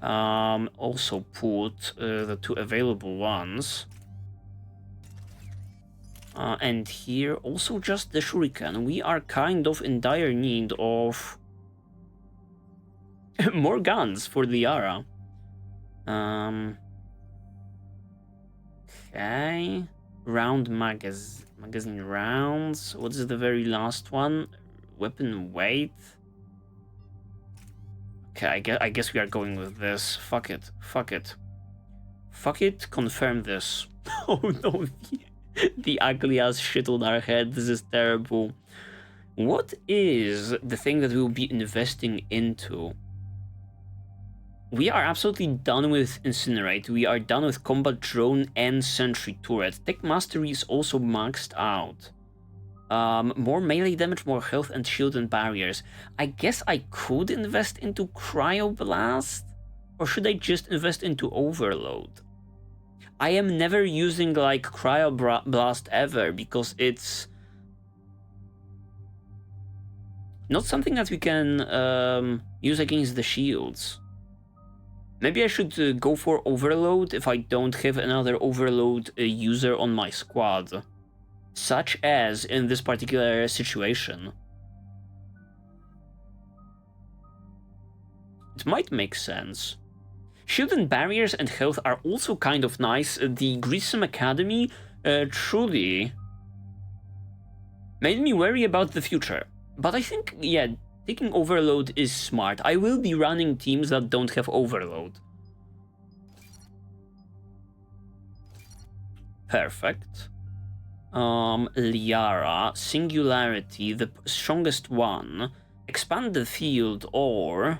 Also put the 2 available ones. And here also just the shuriken. We are kind of in dire need of more guns for Liara. Okay, magazine rounds. What is the very last one? Weapon weight. Okay, I guess we are going with this. Fuck it. Confirm this. Oh no, the ugly ass shit on our head. This is terrible. What is the thing that we will be investing into? We are absolutely done with Incinerate. We are done with Combat Drone and Sentry Turret. Tech Mastery is also maxed out. More melee damage, more health, and shield and barriers. I guess I could invest into Cryoblast? Or should I just invest into Overload? I am never using like Cryoblast ever because it's not something that we can use against the shields. Maybe I should go for Overload if I don't have another Overload user on my squad. Such as in this particular situation. It might make sense. Shield and barriers and health are also kind of nice. The Grissom Academy truly made me worry about the future. But I think, yeah, taking Overload is smart. I will be running teams that don't have Overload. Perfect. Liara, Singularity, the strongest one. Expand the field or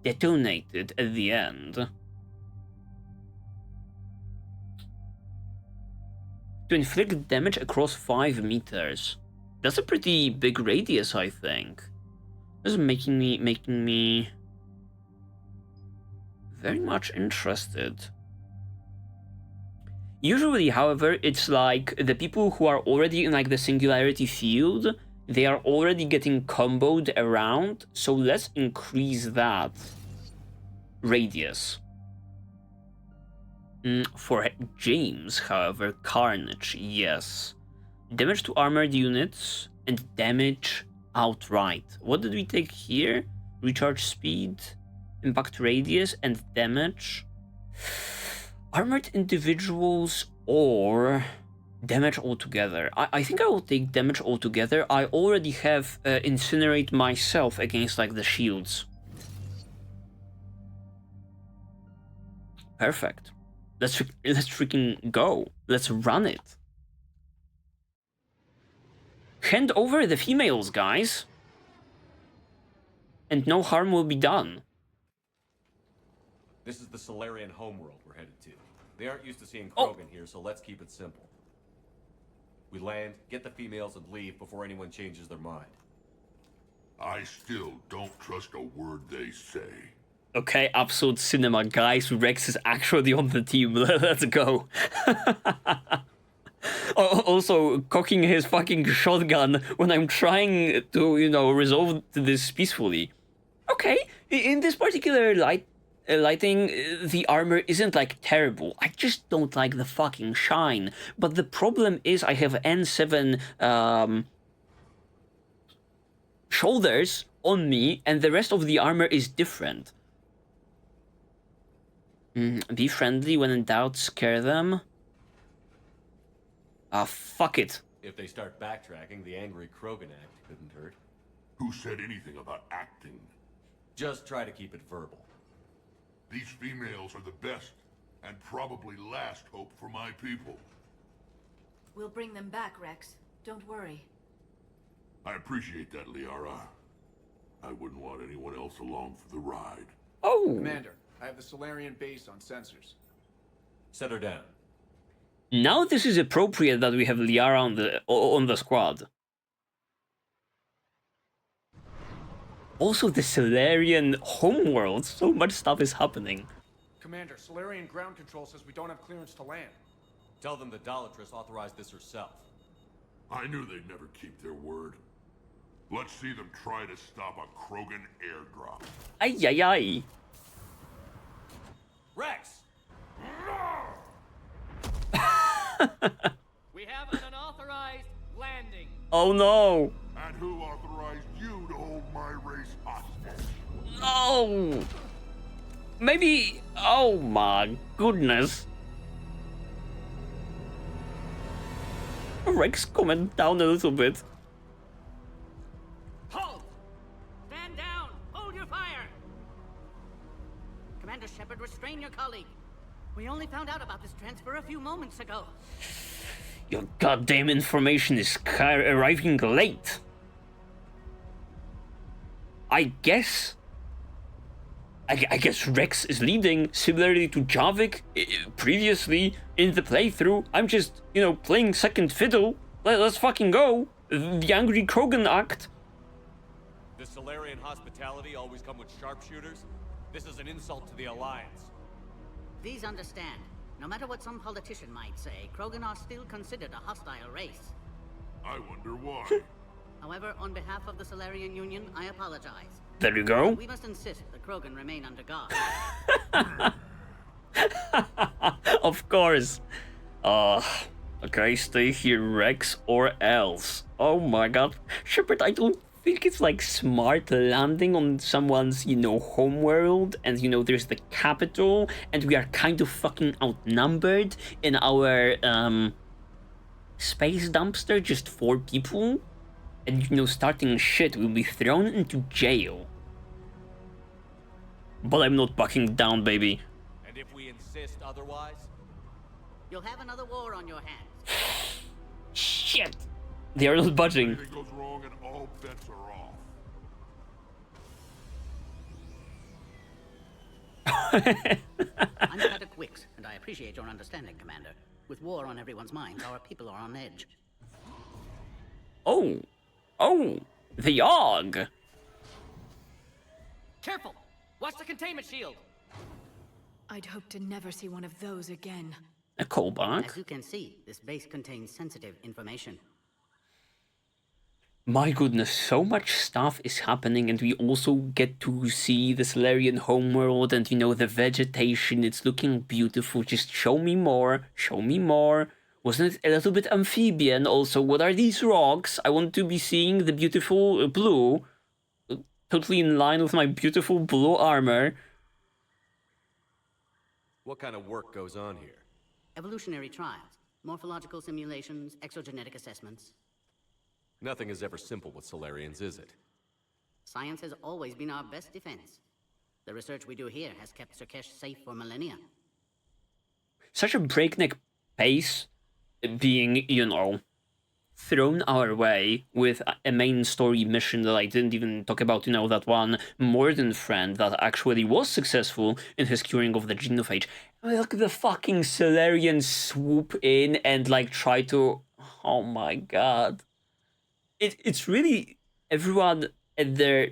detonated at the end. To inflict damage across 5 meters. That's a pretty big radius, I think. This is making me very much interested. Usually, however, it's like the people who are already in like the Singularity field, they are already getting comboed around, so let's increase that radius. For James, however, Carnage, yes. Damage to armored units and damage outright. What did we take here? Recharge speed, impact radius, and damage. Armored individuals or damage altogether. I think I will take damage altogether. I already have Incinerate myself against like the shields. Perfect. Let's freaking go. Let's run it. Hand over the females, guys. And no harm will be done. This is the Salarian homeworld we're headed to. They aren't used to seeing Krogan here, so let's keep it simple. We land, get the females, and leave before anyone changes their mind. I still don't trust a word they say. Okay, absolute cinema, guys. Rex is actually on the team. Let's go. Also, cocking his fucking shotgun when I'm trying to, resolve this peacefully. Okay, in this particular lighting, the armor isn't, like, terrible. I just don't like the fucking shine. But the problem is I have N7, shoulders on me, and the rest of the armor is different. Be friendly, when in doubt, scare them. Ah, fuck it. If they start backtracking, the angry Krogan act couldn't hurt. Who said anything about acting? Just try to keep it verbal. These females are the best, and probably last hope for my people. We'll bring them back, Rex. Don't worry. I appreciate that, Liara. I wouldn't want anyone else along for the ride. Oh! Commander, I have the Salarian base on sensors. Set her down. Now this is appropriate that we have Liara on the squad. Also, the Salarian homeworld. So much stuff is happening. Commander, Salarian ground control says we don't have clearance to land. Tell them the Dalatrass authorized this herself. I knew they'd never keep their word. Let's see them try to stop a Krogan airdrop. Ay, ay, ay. Rex! We have an unauthorized landing. Oh no! And who authorized you to hold my race hostage? Oh! Maybe... Oh my goodness. Rex, comment down a little bit. Hold! Stand down! Hold your fire! Commander Shepard, restrain your colleague. We only found out about this transfer a few moments ago. Your goddamn information is arriving late. I guess Rex is leading, similarly to Javik previously in the playthrough. I'm just, playing second fiddle. Let's fucking go. The angry Krogan act. Does Salarian hospitality always come with sharpshooters? This is an insult to the Alliance. Please understand, no matter what some politician might say, Krogan are still considered a hostile race. I wonder why. However, on behalf of the Salarian Union, I apologize. There you go. We must insist the Krogan remain under guard. Of course. Okay, stay here, Rex, or else. Oh my god. Shepard, I don't think it's, like, smart landing on someone's, homeworld, and, there's the capital, and we are kind of fucking outnumbered in our, space dumpster, just 4 people. And, starting shit, we'll be thrown into jail. But I'm not backing down, baby. And if we insist otherwise? You'll have another war on your hands. Shit! They are not budging. Anything goes wrong and all bets are off. I'm Paddock Wicks, and I appreciate your understanding, Commander. With war on everyone's minds, our people are on edge. Oh, the Yogg. Careful! Watch the containment shield! I'd hope to never see one of those again. A callback. As you can see, this base contains sensitive information. My goodness, so much stuff is happening, and we also get to see the Salarian homeworld and, the vegetation. It's looking beautiful. Just show me more. Show me more. Wasn't it a little bit amphibian also? What are these rocks? I want to be seeing the beautiful blue. Totally in line with my beautiful blue armor. What kind of work goes on here? Evolutionary trials, morphological simulations, exogenetic assessments. Nothing is ever simple with Salarians, is it? Science has always been our best defense. The research we do here has kept Surkesh safe for millennia. Such a breakneck pace being, thrown our way with a main story mission that I didn't even talk about, that one Morden friend that actually was successful in his curing of the genophage. Look at the fucking Salarians swoop in and, like, try to... Oh my god. It's really... Everyone at their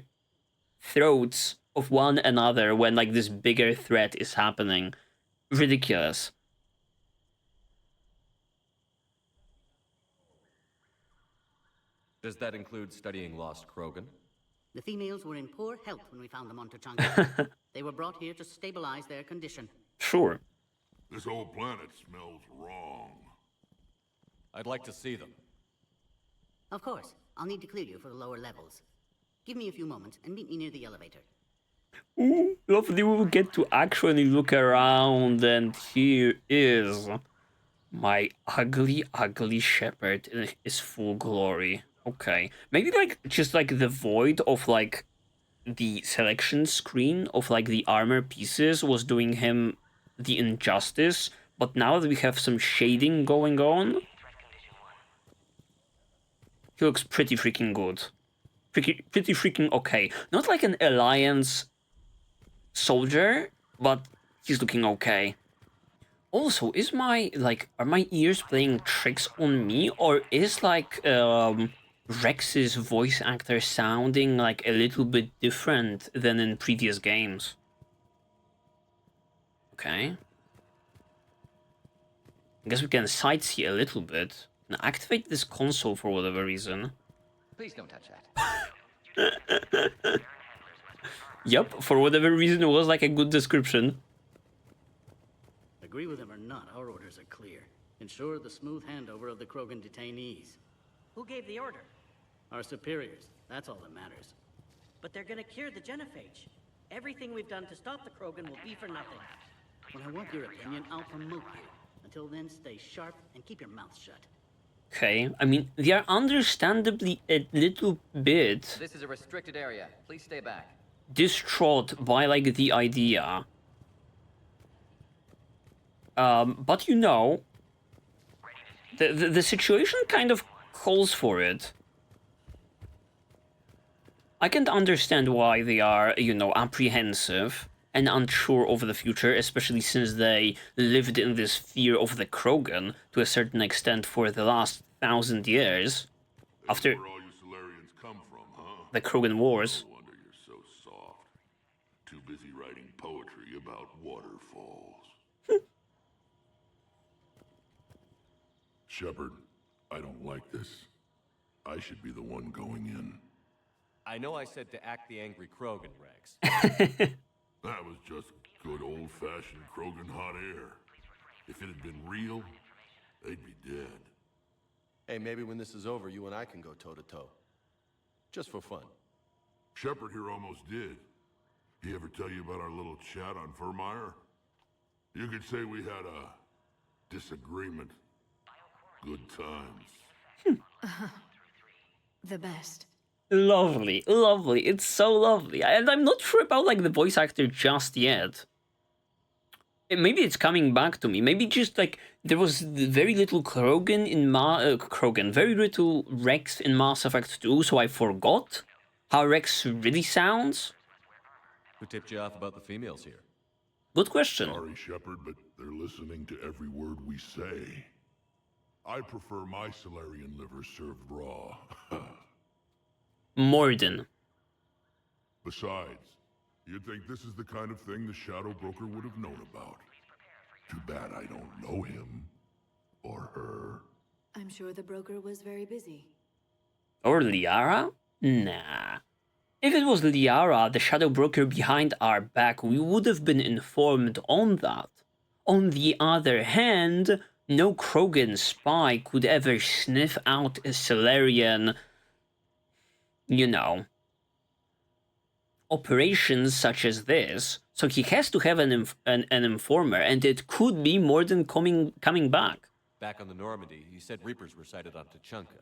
throats of one another when like this bigger threat is happening. Ridiculous. Does that include studying Lost Krogan? The females were in poor health when we found them on Tachanka. They were brought here to stabilize their condition. Sure. This whole planet smells wrong. I'd like to see them. Of course. I'll need to clear you for the lower levels. Give me a few moments and meet me near the elevator. Ooh, lovely, we will get to actually look around, and here is my ugly, ugly Shepard in his full glory. Okay, maybe like just like the void of like the selection screen of like the armor pieces was doing him the injustice, but now that we have some shading going on, he looks pretty freaking good. Pretty freaking okay. Not like an Alliance soldier, but he's looking okay. Also, is my, like, are my ears playing tricks on me, or is, like, Rex's voice actor sounding, like, a little bit different than in previous games? Okay. I guess we can sightsee a little bit. And activate this console for whatever reason. Please don't touch that. Yup, for whatever reason it was like a good description. Agree with them or not, our orders are clear. Ensure the smooth handover of the Krogan detainees. Who gave the order? Our superiors. That's all that matters. But they're gonna cure the genophage. Everything we've done to stop the Krogan will be for nothing. When I want your opinion, I'll promote you. Until then, stay sharp and keep your mouth shut. Okay, I mean, they are understandably a little bit... This is a restricted area. Please stay back. ...distraught by, like, the idea. But you know... The situation kind of calls for it. I can't understand why they are, you know, apprehensive and unsure of the future, especially since they lived in this fear of the Krogan to a certain extent for the last 1,000 years. After where all you Salarians come from, huh? the Krogan Wars. No wonder you're so soft. Too busy writing poetry about waterfalls. Shepard, I don't like this. I should be the one going in. I know I said to act the angry Krogan, Rex. That was just good old-fashioned Krogan hot air. If it had been real, they'd be dead. Hey, maybe when this is over, you and I can go toe-to-toe. Just for fun. Shepard here almost did. He ever tell you about our little chat on Vermeer? You could say we had a disagreement. Good times. The best. Lovely, lovely. It's so lovely. And I'm not sure about, like, the voice actor just yet. Maybe it's coming back to me. Maybe just, like, there was very little Krogan in very little Rex in Mass Effect 2, so I forgot how Rex really sounds. Who tipped you off about the females here? Good question. Sorry, Shepard, but they're listening to every word we say. I prefer my Salarian liver served raw. Morden. Besides, you'd think this is the kind of thing the Shadow Broker would have known about. Too bad I don't know him. Or her. I'm sure the broker was very busy. Or Liara? Nah. If it was Liara, the Shadow Broker behind our back, we would have been informed on that. On the other hand, no Krogan spy could ever sniff out a Salarian, you know, operations such as this, so he has to have an informer, and it could be more than coming back. Back on the Normandy, you said Reapers were sighted on Tachanka.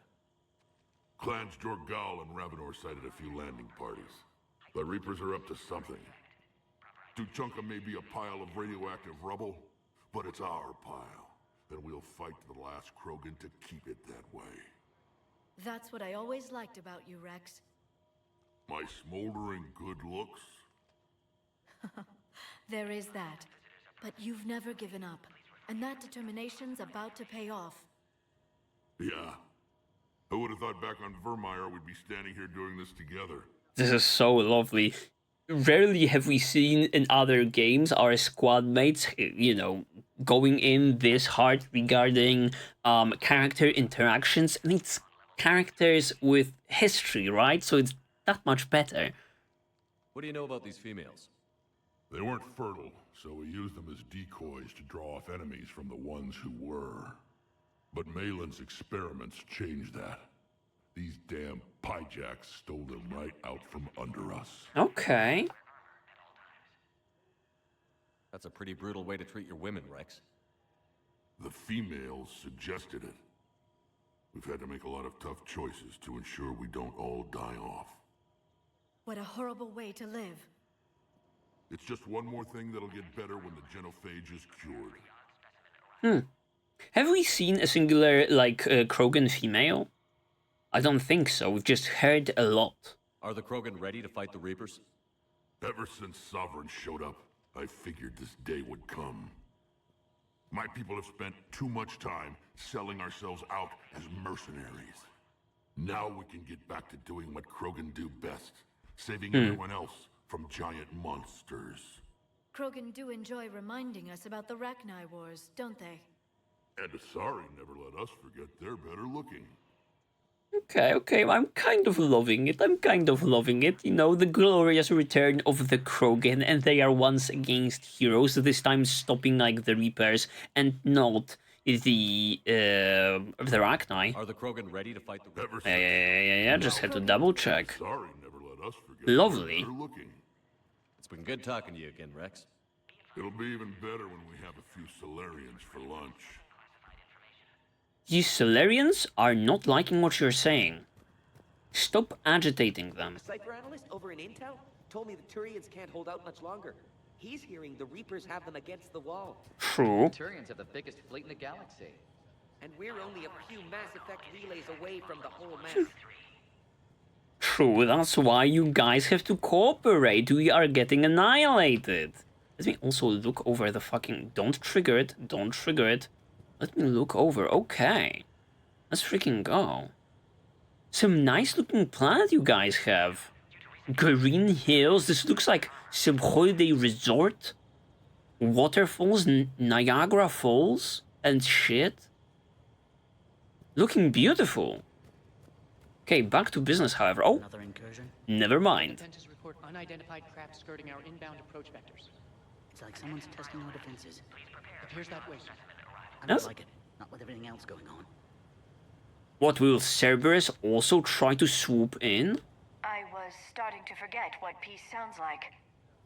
Clans Jorgal and Ravenor sighted a few landing parties. The Reapers are up to something. Tuchanka may be a pile of radioactive rubble, but it's our pile, and we'll fight to the last Krogan to keep it that way. That's what I always liked about you, Rex. My smoldering good looks? There is that. But you've never given up. And that determination's about to pay off. Yeah. Who would have thought back on Vermeer we'd be standing here doing this together? This is so lovely. Rarely have we seen in other games our squad mates, you know, going in this hard regarding character interactions. And it's characters with history, right? So it's that much better. What do you know about these females? They weren't fertile, so we used them as decoys to draw off enemies from the ones who were. But Malin's experiments changed that. These damn pyjacks stole them right out from under us. Okay. That's a pretty brutal way to treat your women, Rex. The females suggested it. We've had to make a lot of tough choices to ensure we don't all die off. What a horrible way to live. It's just one more thing that'll get better when the genophage is cured. Have we seen a singular, like, Krogan female? I don't think so. We've just heard a lot. Are the Krogan ready to fight the Reapers? Ever since Sovereign showed up, I figured this day would come. My people have spent too much time selling ourselves out as mercenaries. Now we can get back to doing what Krogan do best, saving everyone else from giant monsters. Krogan do enjoy reminding us about the Rachni Wars, don't they? And Asari never let us forget they're better looking. Okay, I'm kind of loving it. You know, the glorious return of the Krogan, and they are once against heroes, this time stopping, like, the Reapers, and not the Rachni. Are the Krogan ready to fight the Reapers? Yeah, just had to double check. Asari never let us forget Lovely. they're looking. It's been good talking to you again, Rex. It'll be even better when we have a few Salarians for lunch. You Salarians are not liking what you're saying. Stop agitating them. A cipher analyst over in Intel told me the Turians can't hold out much longer. He's hearing the Reapers have them against the wall. True. The Turians have the biggest fleet in the galaxy. And we're only a few Mass Effect relays away from the whole mess. True, that's why you guys have to cooperate. We are getting annihilated. Let me also look over the fucking... Don't trigger it. Let me look over. Okay. Let's freaking go. Some nice looking planet you guys have. Green hills. This looks like some holiday resort. Waterfalls, Niagara Falls and shit. Looking beautiful. Okay, back to business, however. Oh, Another incursion? never mind. Inventors report unidentified craft skirting our inbound approach vectors. It's like someone's testing our defenses. Appears that way, sir. I don't Yes? like it. Not with everything else going on. What, will Cerberus also try to swoop in? I was starting to forget what peace sounds like.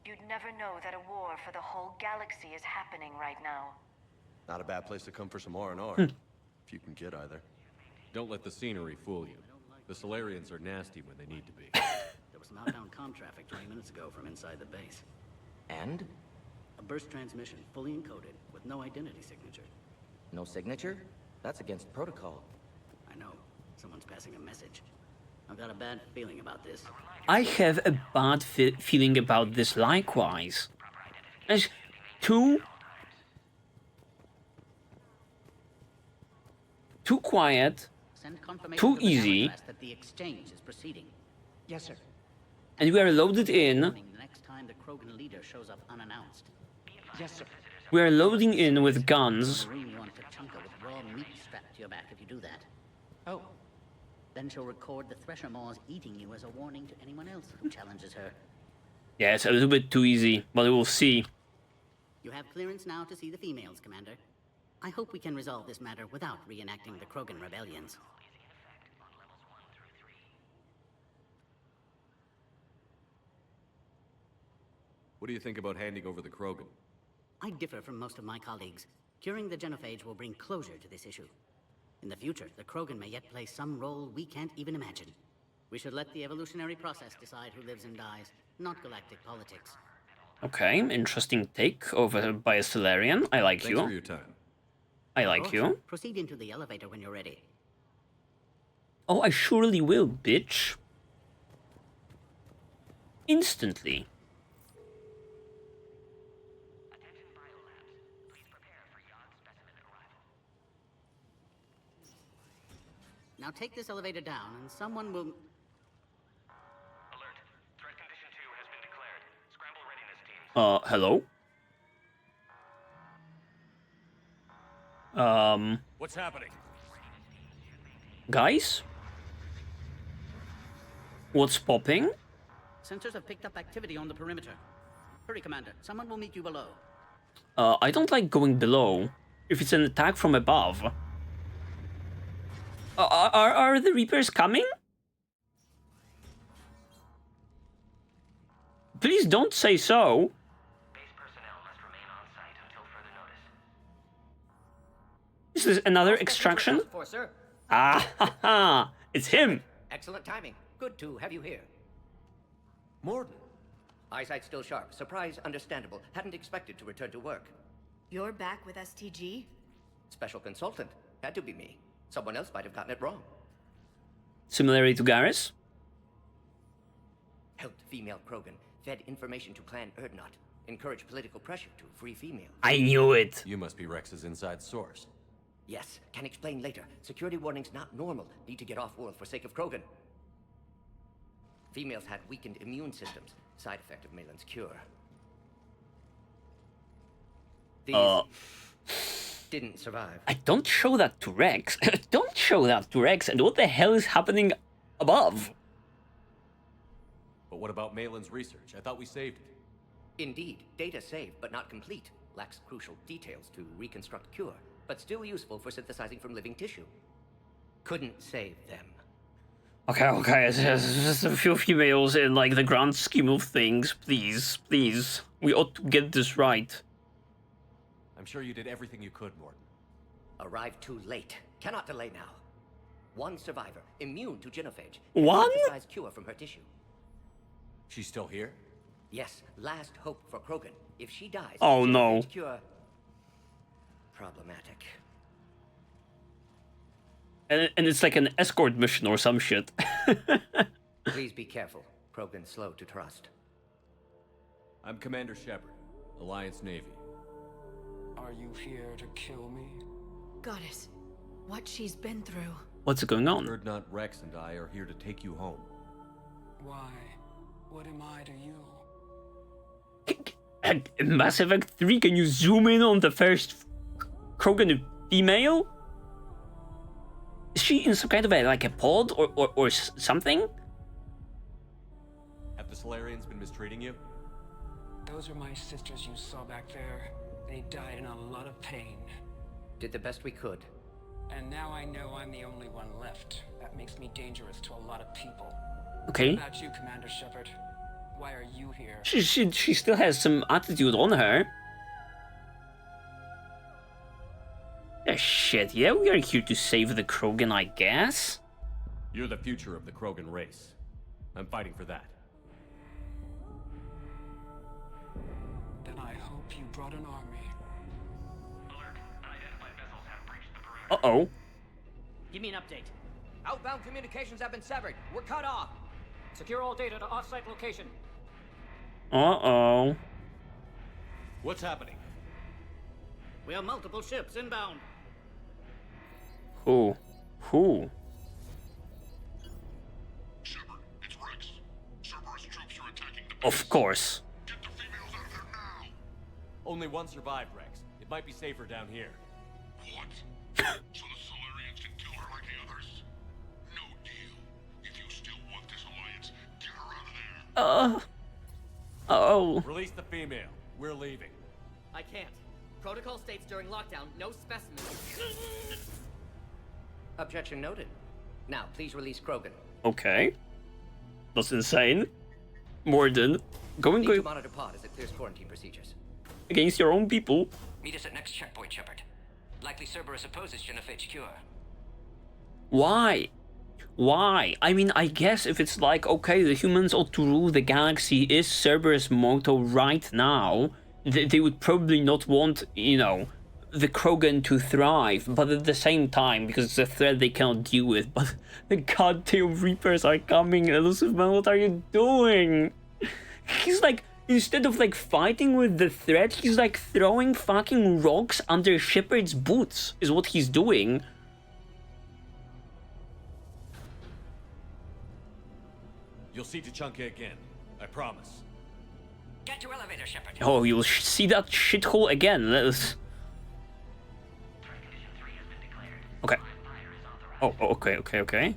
You'd never know that a war for the whole galaxy is happening right now. Not a bad place to come for some R&R, if you can get either. Don't let the scenery fool you. The Salarians are nasty when they need to be. There was some outbound comm traffic 20 minutes ago from inside the base. And? A burst transmission, fully encoded, with no identity signature. No signature? That's against protocol. I know. Someone's passing a message. I've got a bad feeling about this. I have a bad feeling about this likewise. It's too quiet, Send confirmation too to the easy, Galactic that the exchange is proceeding. Yes, sir. and we are loaded in. The next time the Krogan leader shows up unannounced. Yes, sir. We are loading in with guns. Marine you want Tachanka with raw meat strapped to your back if you do that. Oh. Then she'll record the Thresher Maws eating you as a warning to anyone else who challenges her. Yeah, it's a little bit too easy, but we'll see. You have clearance now to see the females, Commander. I hope we can resolve this matter without reenacting the Krogan rebellions. What do you think about handing over the Krogan? I differ from most of my colleagues. Curing the genophage will bring closure to this issue. In the future, the Krogan may yet play some role we can't even imagine. We should let the evolutionary process decide who lives and dies, not galactic politics. Okay, interesting take over by a Salarian. I like Thanks you. for your time. I like you. Proceed into the elevator when you're ready. Oh, I surely will, bitch. Instantly. Now take this elevator down and someone will... Hello? What's happening? Guys? What's popping? Sensors have picked up activity on the perimeter. Hurry, Commander. Someone will meet you below. I don't like going below. If it's an attack from above. Are the Reapers coming? Please don't say so. Is this another extraction? For, sir. Ah, ha, ha. It's him. Excellent timing. Good to have you here. Morden. Eyesight still sharp. Surprise understandable. Hadn't expected to return to work. You're back with STG? Special consultant. Had to be me. Someone else might have gotten it wrong. Similarity to Garrus? Helped female Krogan. Fed information to Clan Erdnot. Encouraged political pressure to free females. I knew it. You must be Rex's inside source. Yes, can explain later. Security warnings not normal. Need to get off-world for sake of Krogan. Females had weakened immune systems. Side effect of Malin's cure. These didn't survive. I don't show that to Rex. Don't show that to Rex. And what the hell is happening above? But what about Malin's research? I thought we saved it. Indeed, data saved, but not complete. Lacks crucial details to reconstruct cure, but still useful for synthesizing from living tissue. Couldn't save them. Okay, it's just a few females in, like, the grand scheme of things. Please, please. We ought to get this right. I'm sure you did everything you could, Morden. Arrived too late. Cannot delay now. One survivor, immune to genophage. One? Synthesized cure from her tissue. She's still here? Yes, last hope for Krogan. If she dies, oh no. Cure... problematic. And it's like an escort mission or some shit. Please be careful. Krogan slow to trust. I'm Commander Shepard, Alliance Navy. Are you here to kill me? Goddess, what she's been through. What's going on? Erdnot, Rex, and I are here to take you home. Why? What am I to you? In Mass Effect 3, can you zoom in on the first Krogan female? Is she in some kind of like a pod or something? Have the Salarians been mistreating you? Those are my sisters you saw back there. They died in a lot of pain. Did the best we could. And now I know I'm the only one left. That makes me dangerous to a lot of people. Okay. What about you, Commander Shepard? Why are you here? She still has some attitude on her. Yeah, shit, yeah, we are here to save the Krogan, I guess. You're the future of the Krogan race. I'm fighting for that. Then I hope you brought an army. Alert. Unidentified vessels have breached the perimeter. Uh-oh. Give me an update. Outbound communications have been severed. We're cut off. Secure all data to off-site location. Uh-oh. What's happening? We have multiple ships inbound. Who? Shepard, it's Rex. Cerberus troops are attacking the base. Of course. Get the females out of there now. Only one survived, Rex. It might be safer down here. What? So the Salarians can kill her like the others? No deal. If you still want this alliance, get her out of there. Oh. Release the female. We're leaving. I can't. Protocol states during lockdown, no specimens. Objection noted. Now, please release Krogan. Okay. That's insane. Morden, Need to monitor pod as it clears quarantine procedures. Against your own people. Meet us at next checkpoint, Shepard. Likely Cerberus opposes genophage cure. Why? I mean, I guess if it's like, okay, the humans ought to rule the galaxy is Cerberus' motto right now, they would probably not want, you know, the Krogan to thrive, but at the same time, because it's a threat they cannot deal with, but the goddamn Reapers are coming, Elusive Man, what are you doing? He's like, instead of like fighting with the threat, he's like throwing fucking rocks under Shepard's boots, is what he's doing. You'll see Tuchanka again. I promise. Get to elevator, Shepard. Oh, you'll see that shithole again. Let's... Okay. Oh, okay.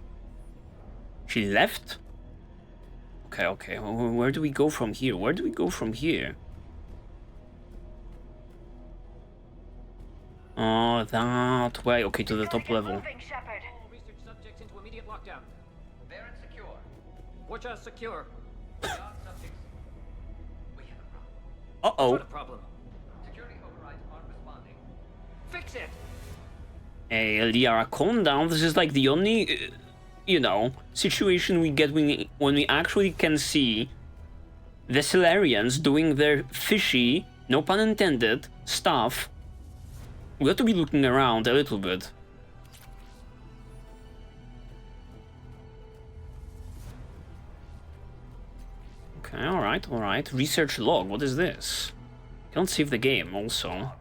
She left? Okay. Where do we go from here? Oh, that way. Okay, to the top level. All research subjects into immediate lockdown. Baron secure. Watcha secure. Subjects. We have a problem. Uh-oh. What a problem? Security overrides aren't responding. Fix it. Hey, Liara, calm down. This is like the only, you know, situation we get when we actually can see the Salarians doing their fishy, no pun intended, stuff. We got to be looking around a little bit. Okay, alright. Research log, what is this? Can't save the game, also.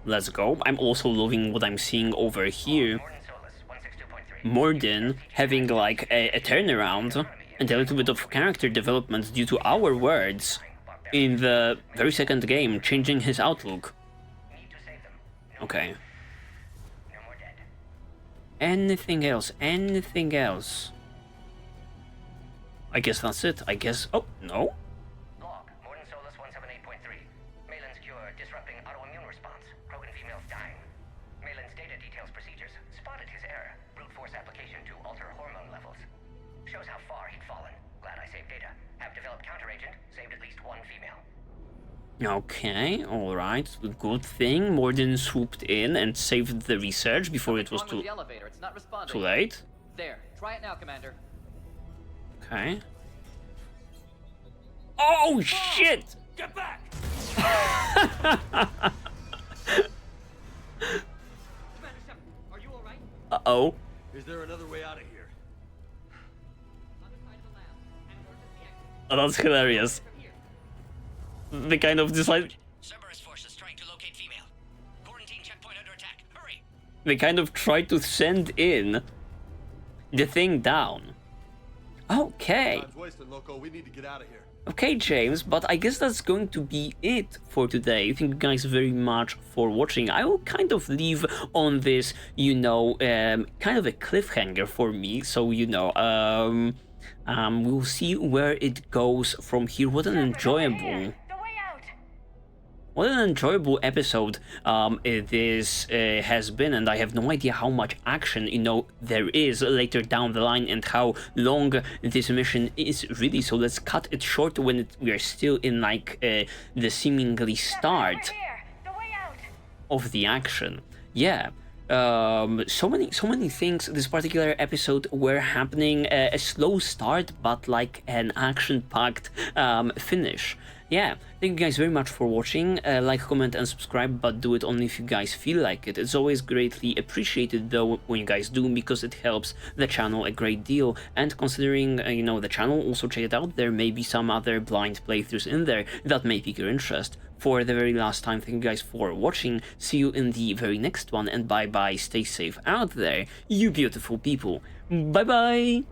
Let's go. I'm also loving what I'm seeing over here. Morden having like a turnaround and a little bit of character development due to our words in the very second game, changing his outlook. Okay. Anything else? I guess that's it. Oh, no? Okay, alright. Good thing Morden swooped in and saved the research before it was too late. There, try it now, Commander. Okay. Oh shit! Get back! Commander Shepard, are you alright? Uh-oh. Is there another way out of here? Oh, that's hilarious. They kind of decide. Cerberus forces trying to locate female. Quarantine checkpoint under attack. Hurry! They kind of try to send in the thing down. Okay. Time's wasting, Loco. We need to get out of here. Okay, James, but I guess that's going to be it for today. Thank you guys very much for watching. I will kind of leave on this, you know, kind of a cliffhanger for me. So, you know, we'll see where it goes from here. What an enjoyable episode this has been, and I have no idea how much action, you know, there is later down the line and how long this mission is really. So let's cut it short when we are still in like the seemingly start of the action. Yeah. So many things this particular episode were happening. A slow start, but like an action-packed finish. Yeah, thank you guys very much for watching. Like, comment, and subscribe, but do it only if you guys feel like it. It's always greatly appreciated though when you guys do, because it helps the channel a great deal. And considering, you know, the channel, also check it out. There may be some other blind playthroughs in there that may pique your interest. For the very last time, thank you guys for watching. See you in the very next one, and bye bye. Stay safe out there, you beautiful people. Bye bye.